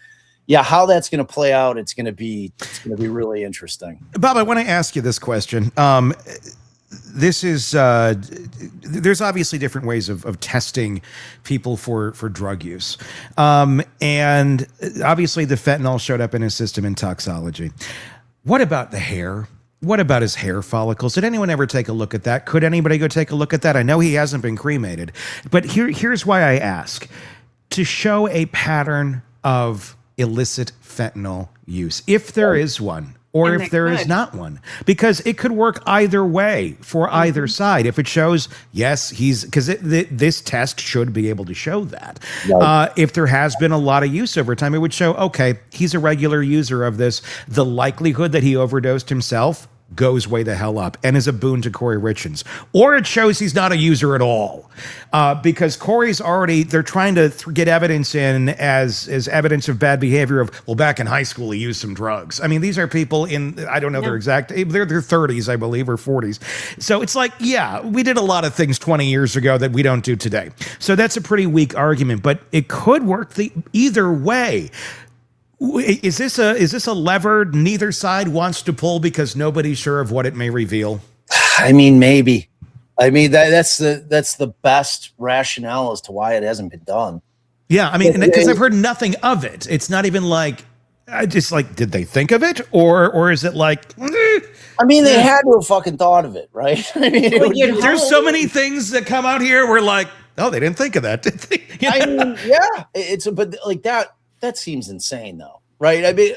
S3: Yeah, how that's going to play out, it's going to be really interesting.
S2: Bob, I want to ask you this question. This is there's obviously different ways of testing people for drug use, and obviously the fentanyl showed up in his system in toxology. What about the hair? What about his hair follicles? Did anyone ever take a look at that? Could anybody go take a look at that? I know he hasn't been cremated, but here's why I ask: to show a pattern of illicit fentanyl use, if there is one, or if there is not one, because it could work either way for either side. If it shows, yes, because this test should be able to show that. Right. If there has been a lot of use over time, it would show, okay, he's a regular user of this. The likelihood that he overdosed himself goes way the hell up and is a boon to Kouri Richins. Or it shows he's not a user at all, because Kouri's they're trying to get evidence in as evidence of bad behavior of, well, back in high school he used some drugs. I mean, these are people in, I don't know their exact, they're their 30s, I believe, or 40s. So it's like, yeah, we did a lot of things 20 years ago that we don't do today. So that's a pretty weak argument, but it could work either way. Is this a lever neither side wants to pull because nobody's sure of what it may reveal?
S3: I mean, maybe. I mean, that's the best rationale as to why it hasn't been done.
S2: Yeah, I mean, because I've heard nothing of it. It's not even like, did they think of it, or is it like?
S3: I mean, they had to have fucking thought of it, right? I mean,
S2: there's so many things that come out here. We're like, oh, they didn't think of that, did they?
S3: I mean, yeah, but like that. That seems insane, though, right? I mean,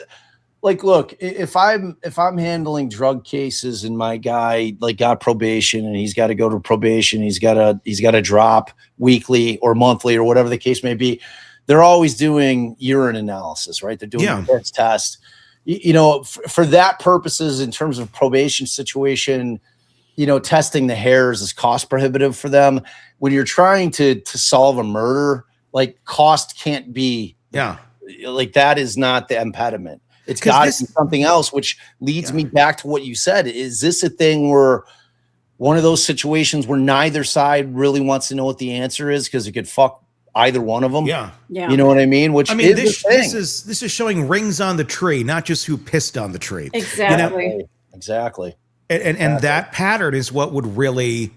S3: like, look, if I'm handling drug cases and my guy got probation and he's got to go to probation, he's got to drop weekly or monthly or whatever the case may be. They're always doing urine analysis, right? They're doing a test. For that purposes, in terms of probation situation, testing the hairs is cost prohibitive for them. When you're trying to solve a murder, like, cost can't be. Yeah. Like, that is not the impediment. It's got to be something else, which leads me back to what you said. Is this a thing where one of those situations where neither side really wants to know what the answer is because it could fuck either one of them? Yeah. You know what I mean? Which, I mean, this is showing rings on the tree, not just who pissed on the tree.
S4: Exactly.
S3: Exactly.
S2: And that pattern is what would really,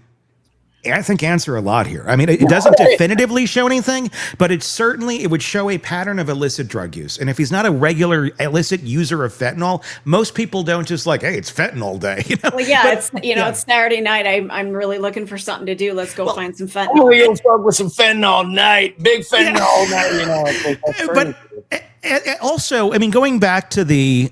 S2: I think, answer a lot here. I mean, it doesn't definitively show anything, but it would show a pattern of illicit drug use. And if he's not a regular illicit user of fentanyl, most people don't just like, hey, it's fentanyl day.
S4: Well, yeah, it's Saturday night. I'm really looking for something to do. Let's go find some fentanyl.
S3: We'll fuck with some fentanyl night, big fentanyl night.
S2: But also, I mean, going back to the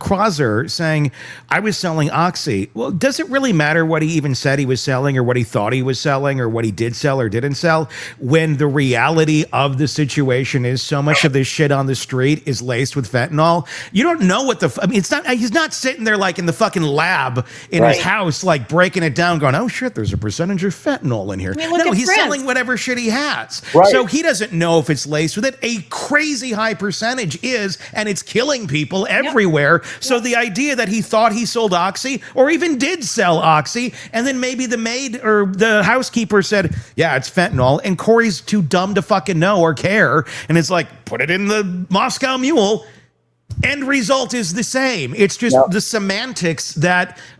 S2: Crozier saying, I was selling Oxy. Well, does it really matter what he even said he was selling or what he thought he was selling or what he did sell or didn't sell when the reality of the situation is so much of this shit on the street is laced with fentanyl? You don't know what he's not sitting there like in the fucking lab in his house, like breaking it down going, oh shit, there's a percentage of fentanyl in here. I mean, no, he's selling whatever shit he has. Right. So he doesn't know if it's laced with it. A crazy high percentage is, and it's killing people everywhere. So the idea that he thought he sold Oxy or even did sell Oxy, and then maybe the maid or the housekeeper said, yeah, it's fentanyl, and Kouri's too dumb to fucking know or care, and it's like, put it in the Moscow Mule. End result is the same. It's just the semantics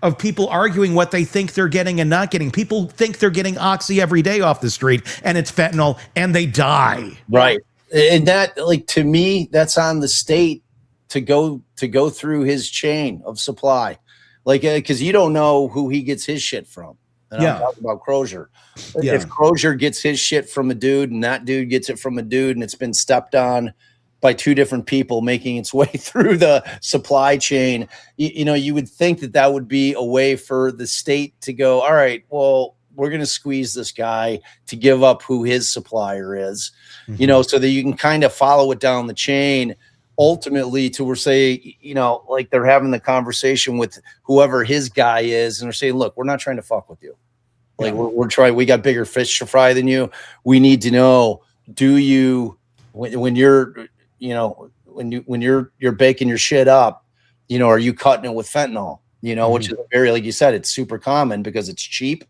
S2: of people arguing what they think they're getting and not getting. People think they're getting Oxy every day off the street, and it's fentanyl, and they die.
S3: Right. And that, like, to me, that's on the state to go through his chain of supply, like because you don't know who he gets his shit from. And I'm talking about Crozier.
S2: Yeah.
S3: If Crozier gets his shit from a dude and that dude gets it from a dude and it's been stepped on by two different people making its way through the supply chain, you know, you would think that would be a way for the state to go, all right, well, we're going to squeeze this guy to give up who his supplier is, you know, so that you can kind of follow it down the chain ultimately to where say, you know, like they're having the conversation with whoever his guy is. And they're saying, look, we're not trying to fuck with you. Like we're trying, we got bigger fish to fry than you. We need to know, do you, when you're, you know, when you're baking your shit up, you know, are you cutting it with fentanyl, you know, which is very, like you said, it's super common because it's cheap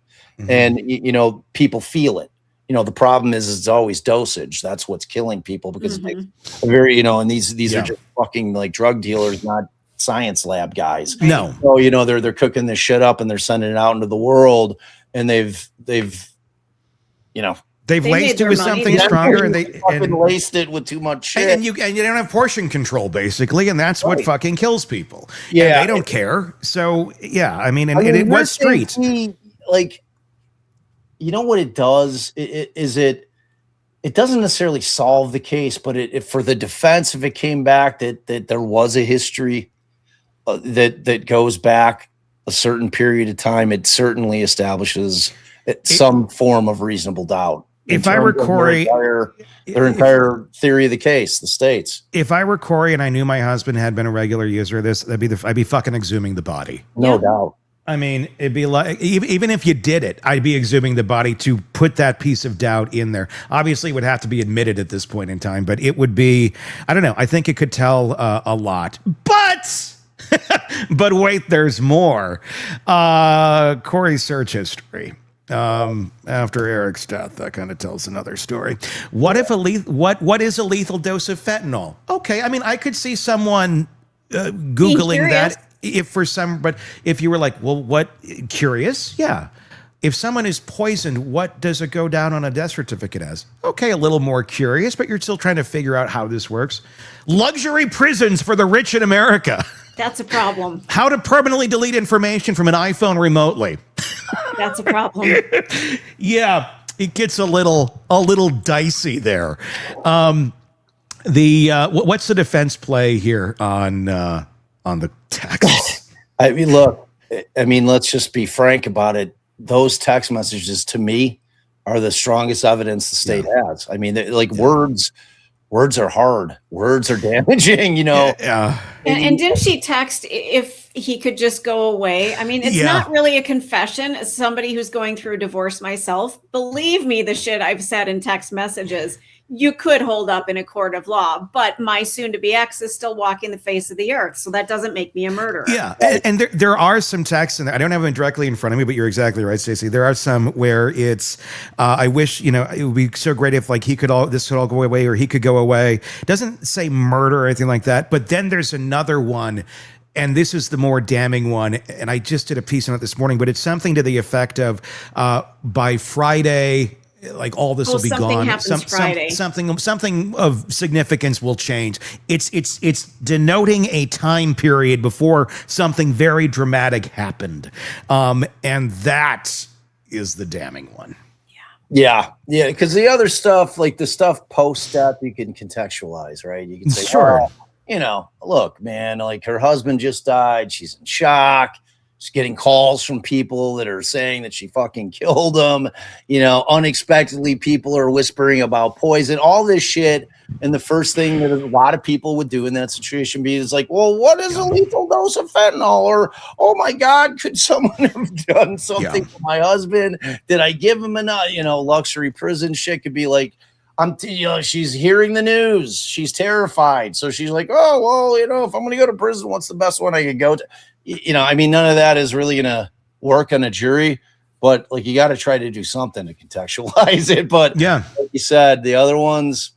S3: and, you know, people feel it. You know, the problem is it's always dosage. That's what's killing people because it makes a very, you know, and these are just fucking like drug dealers, not science lab guys.
S2: No.
S3: So, you know, they're cooking this shit up and they're sending it out into the world and they've, you know,
S2: They've laced it with something stronger, and they
S3: fucking laced it with too much shit.
S2: And you don't have portion control, basically, and that's what fucking kills people.
S3: Yeah,
S2: and they don't care. So yeah, I mean, it was street.
S3: Like, you know what it does? It doesn't necessarily solve the case, but it for the defense, if it came back that there was a history that goes back a certain period of time, it certainly establishes some form of reasonable doubt.
S2: If I were Kouri,
S3: their entire theory of the case, the states.
S2: If I were Kouri and I knew my husband had been a regular user of this, I'd be fucking exhuming the body.
S3: No doubt.
S2: I mean, it'd be like, even if you did it, I'd be exhuming the body to put that piece of doubt in there. Obviously, it would have to be admitted at this point in time, but it would be, I don't know. I think it could tell a lot, but but wait, there's more. Kouri's search history. After Eric's death, that kind of tells another story. What if what is a lethal dose of fentanyl? Okay, I mean, I could see someone Googling that but if you were like, well, what, curious? Yeah. If someone is poisoned, what does it go down on a death certificate as? Okay, a little more curious, but you're still trying to figure out how this works. Luxury prisons for the rich in America.
S4: That's a problem.
S2: How to permanently delete information from an iPhone remotely.
S4: That's a problem.
S2: Yeah, it gets a little dicey there. What's the defense play here on the text?
S3: I mean, look, let's just be frank about it. Those text messages, to me, are the strongest evidence the state has. I mean, words are hard. Words are damaging, you know.
S2: Yeah.
S4: And didn't she text if he could just go away? I mean, it's not really a confession. As somebody who's going through a divorce myself, believe me, the shit I've said in text messages, you could hold up in a court of law, but my soon-to-be ex is still walking the face of the earth, so that doesn't make me a murderer.
S2: Yeah, and there are some texts, and I don't have them directly in front of me, but you're exactly right, Stacey. There are some where it's, I wish, you know, it would be so great if like this could all go away, or he could go away. It doesn't say murder or anything like that, but then there's another one. And this is the more damning one. And I just did a piece on it this morning, but it's something to the effect of by Friday, like all this will be gone. Something of significance will change. It's denoting a time period before something very dramatic happened. And that is the damning one.
S3: Yeah. Because the other stuff, like the stuff post-death, you can contextualize, right? You can say,
S2: sure.
S3: You know, look, man, like her husband just died. She's in shock. She's getting calls from people that are saying that she fucking killed him. You know, unexpectedly, people are whispering about poison, all this shit. And the first thing that a lot of people would do in that situation is like, well, what is a lethal dose of fentanyl? Or, oh my God, could someone have done something to my husband? Did I give him enough? You know, luxury prison shit could be like, she's hearing the news. She's terrified. So she's like, oh, well, you know, if I'm going to go to prison, what's the best one I could go to? You know, I mean, none of that is really going to work on a jury, but like, you got to try to do something to contextualize it. But like you said, the other ones,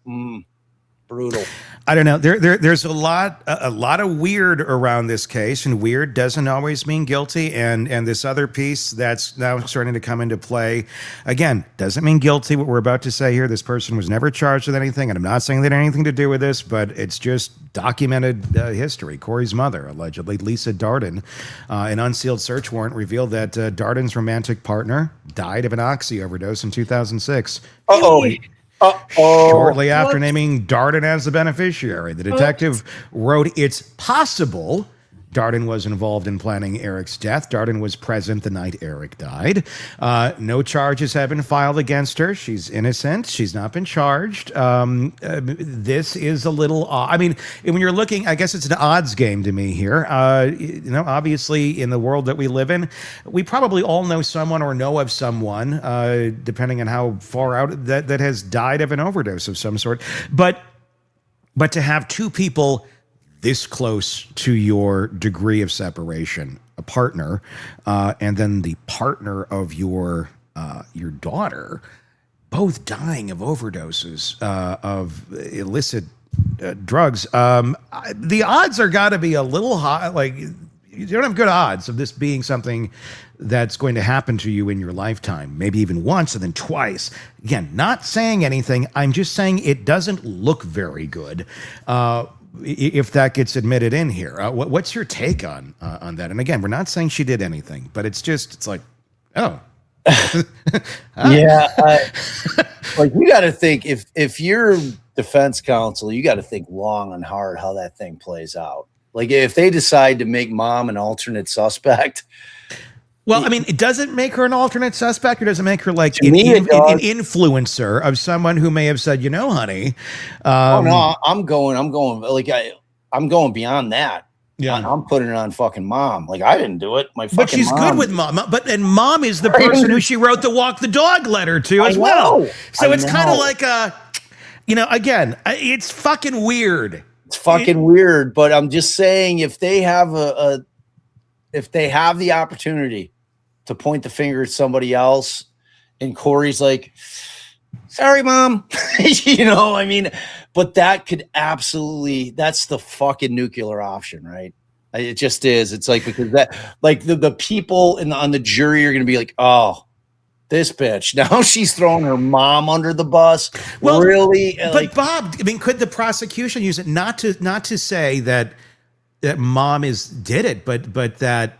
S3: brutal.
S2: I don't know. There's a lot of weird around this case, and weird doesn't always mean guilty. And this other piece that's now starting to come into play, again, doesn't mean guilty. What we're about to say here, this person was never charged with anything, and I'm not saying they had anything to do with this, but it's just documented history. Kouri's mother, allegedly Lisa Darden, an unsealed search warrant revealed that Darden's romantic partner died of an oxy overdose in 2006.
S3: Uh-oh.
S2: Shortly after naming Darden as the beneficiary, the detective wrote, "It's possible Darden was involved in planning Eric's death. Darden was present the night Eric died. No charges have been filed against her. She's innocent. She's not been charged." This is a little odd. I mean, when you're looking, I guess it's an odds game to me here. Obviously, in the world that we live in, we probably all know someone or know of someone, depending on how far out, that has died of an overdose of some sort. But to have two people this close to your degree of separation, a partner, and then the partner of your daughter, both dying of overdoses of illicit drugs, the odds are got to be a little high. Like, you don't have good odds of this being something that's going to happen to you in your lifetime, maybe even once and then twice. Again, not saying anything. I'm just saying it doesn't look very good. If that gets admitted in here, what's your take on that? And again, we're not saying she did anything, but it's like, oh,
S3: yeah. Like, you got to think, if you're defense counsel, you got to think long and hard how that thing plays out. Like, if they decide to make mom an alternate suspect.
S2: Well, I mean, it doesn't make her an alternate suspect, or does it make her like an influencer of someone who may have said, you know, honey.
S3: Oh no, I'm going beyond that.
S2: Yeah,
S3: I'm putting it on fucking mom. Like, I didn't do it.
S2: But she's good with mom. And mom is the person who she wrote the walk the dog letter to as well. So it's kind of like again, it's fucking weird.
S3: It's fucking weird. But I'm just saying, if they have if they have the opportunity to point the finger at somebody else, and Kouri's like, sorry, mom, I mean, but that could absolutely, that's the fucking nuclear option, right? It just is. It's like, because that, like, the people on the jury are going to be like, oh, this bitch, now she's throwing her mom under the bus. Well, really?
S2: But like, Bob, I mean, could the prosecution use it not to say that mom did it, but that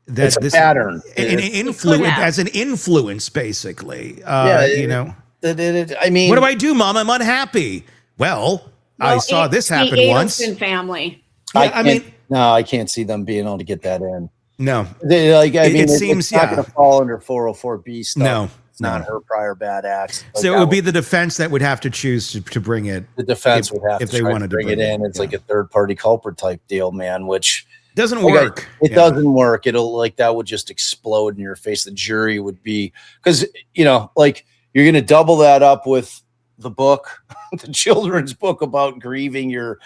S3: it's a
S2: this
S3: pattern,
S2: an influence, as an influence, basically. I
S3: mean,
S2: what do I do, mom? I'm unhappy. Well, I saw this happen once.
S4: Family.
S3: I can't see them being able to get that in.
S2: No,
S3: it seems it's not going to fall under 404B stuff.
S2: No.
S3: It's not her prior bad acts.
S2: So it would be the defense that would have to choose to bring it.
S3: The defense would have
S2: if they wanted to
S3: bring it in. It's like a third party culprit type deal, man, which
S2: doesn't work.
S3: It doesn't work. That would just explode in your face. The jury would be, because, you're going to double that up with the book, the children's book about grieving your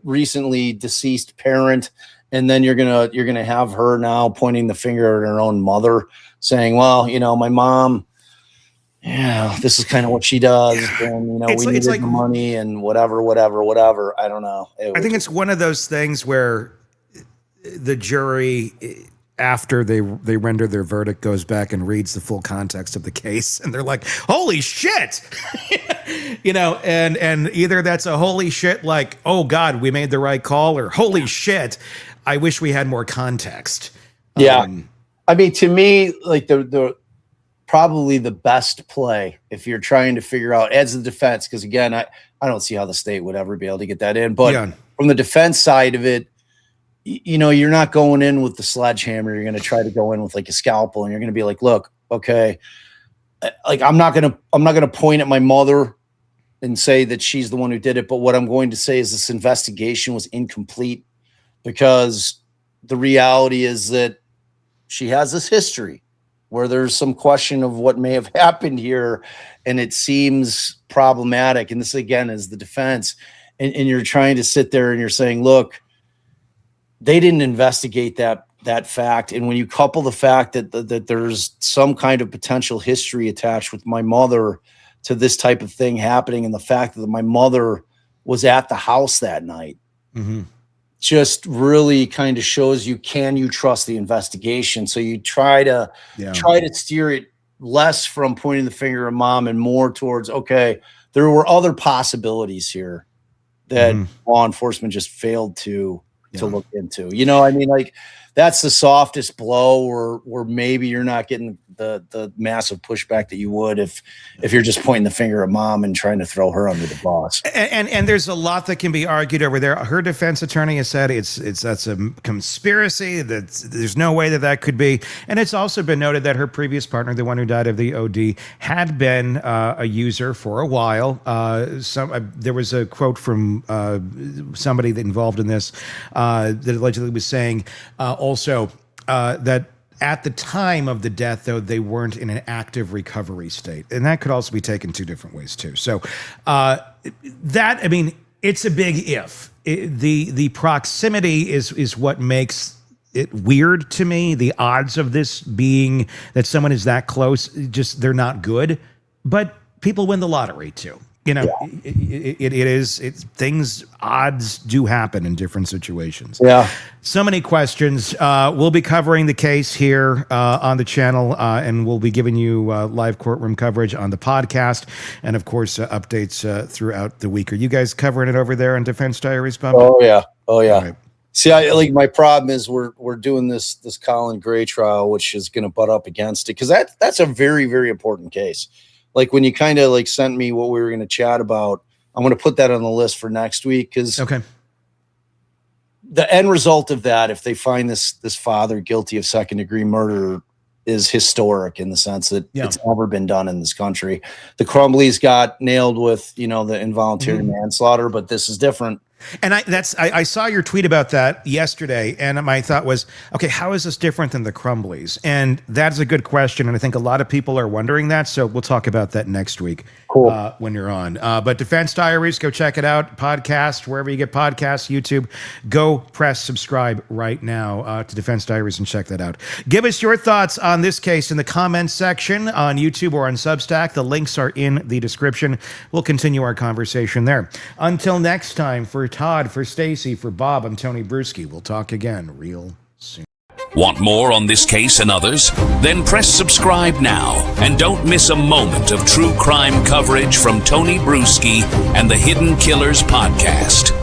S3: recently deceased parent. And then you're gonna have her now pointing the finger at her own mother, saying, well, my mom, this is kind of what she does. And, we needed the money and whatever. I don't know.
S2: I think it's one of those things where the jury, after they render their verdict, goes back and reads the full context of the case, and they're like, holy shit. And either that's a holy shit, like, oh God, we made the right call, or holy shit, I wish we had more context.
S3: Yeah. I mean, to me, like, the probably the best play, if you're trying to figure out as the defense, because again, I don't see how the state would ever be able to get that in. But from the defense side of it, you're not going in with the sledgehammer. You're going to try to go in with like a scalpel, and you're going to be like, look, okay, like, I'm not going to point at my mother and say that she's the one who did it. But what I'm going to say is this investigation was incomplete, because the reality is that she has this history where there's some question of what may have happened here, and it seems problematic. And this, again, is the defense. And you're trying to sit there and you're saying, look, they didn't investigate that fact. And when you couple the fact that there's some kind of potential history attached with my mother to this type of thing happening, and the fact that my mother was at the house that night.
S2: Mm-hmm.
S3: Just really kind of shows you, can you trust the investigation? So you try to steer it less from pointing the finger at mom and more towards, okay, there were other possibilities here that law enforcement just failed to look into. You know, I mean, like, that's the softest blow where maybe you're not getting the massive pushback that you would if you're just pointing the finger at mom and trying to throw her under the bus.
S2: And there's a lot that can be argued over there. Her defense attorney has said that's a conspiracy, that there's no way that could be. And it's also been noted that her previous partner, the one who died of the OD, had been a user for a while. There was a quote from somebody that involved in this that allegedly was saying also that at the time of the death, though, they weren't in an active recovery state. And that could also be taken two different ways, too. So it's a big if. The proximity is what makes it weird to me. The odds of this being that someone is that close, just they're not good. But people win the lottery, too. You know, odds do happen in different situations. Yeah. So many questions. We'll be covering the case here on the channel, and we'll be giving you live courtroom coverage on the podcast, and of course, updates throughout the week. Are you guys covering it over there on Defense Diaries, Bob?
S3: Oh yeah. Right. See, my problem is we're doing this Colin Gray trial, which is going to butt up against it, because that's a very, very important case. Like, when you kind of like sent me what we were going to chat about, I'm going to put that on the list for next week, because the end result of that, if they find this father guilty of second-degree murder, is historic in the sense that it's never been done in this country. The Crumbleys got nailed with, the involuntary manslaughter, but this is different.
S2: And I saw your tweet about that yesterday, and my thought was, okay, how is this different than the Crumbleys? And that's a good question, and I think a lot of people are wondering that, so we'll talk about that next week. Cool. When you're on. But Defense Diaries, go check it out. Podcast, wherever you get podcasts, YouTube. Go press subscribe right now to Defense Diaries and check that out. Give us your thoughts on this case in the comments section on YouTube or on Substack. The links are in the description. We'll continue our conversation there. Until next time, for Todd, for Stacy, for Bob, I'm Tony Bruschi. We'll talk again real soon.
S1: Want more on this case and others? Then press subscribe now and don't miss a moment of true crime coverage from Tony Bruschi and the Hidden Killers podcast.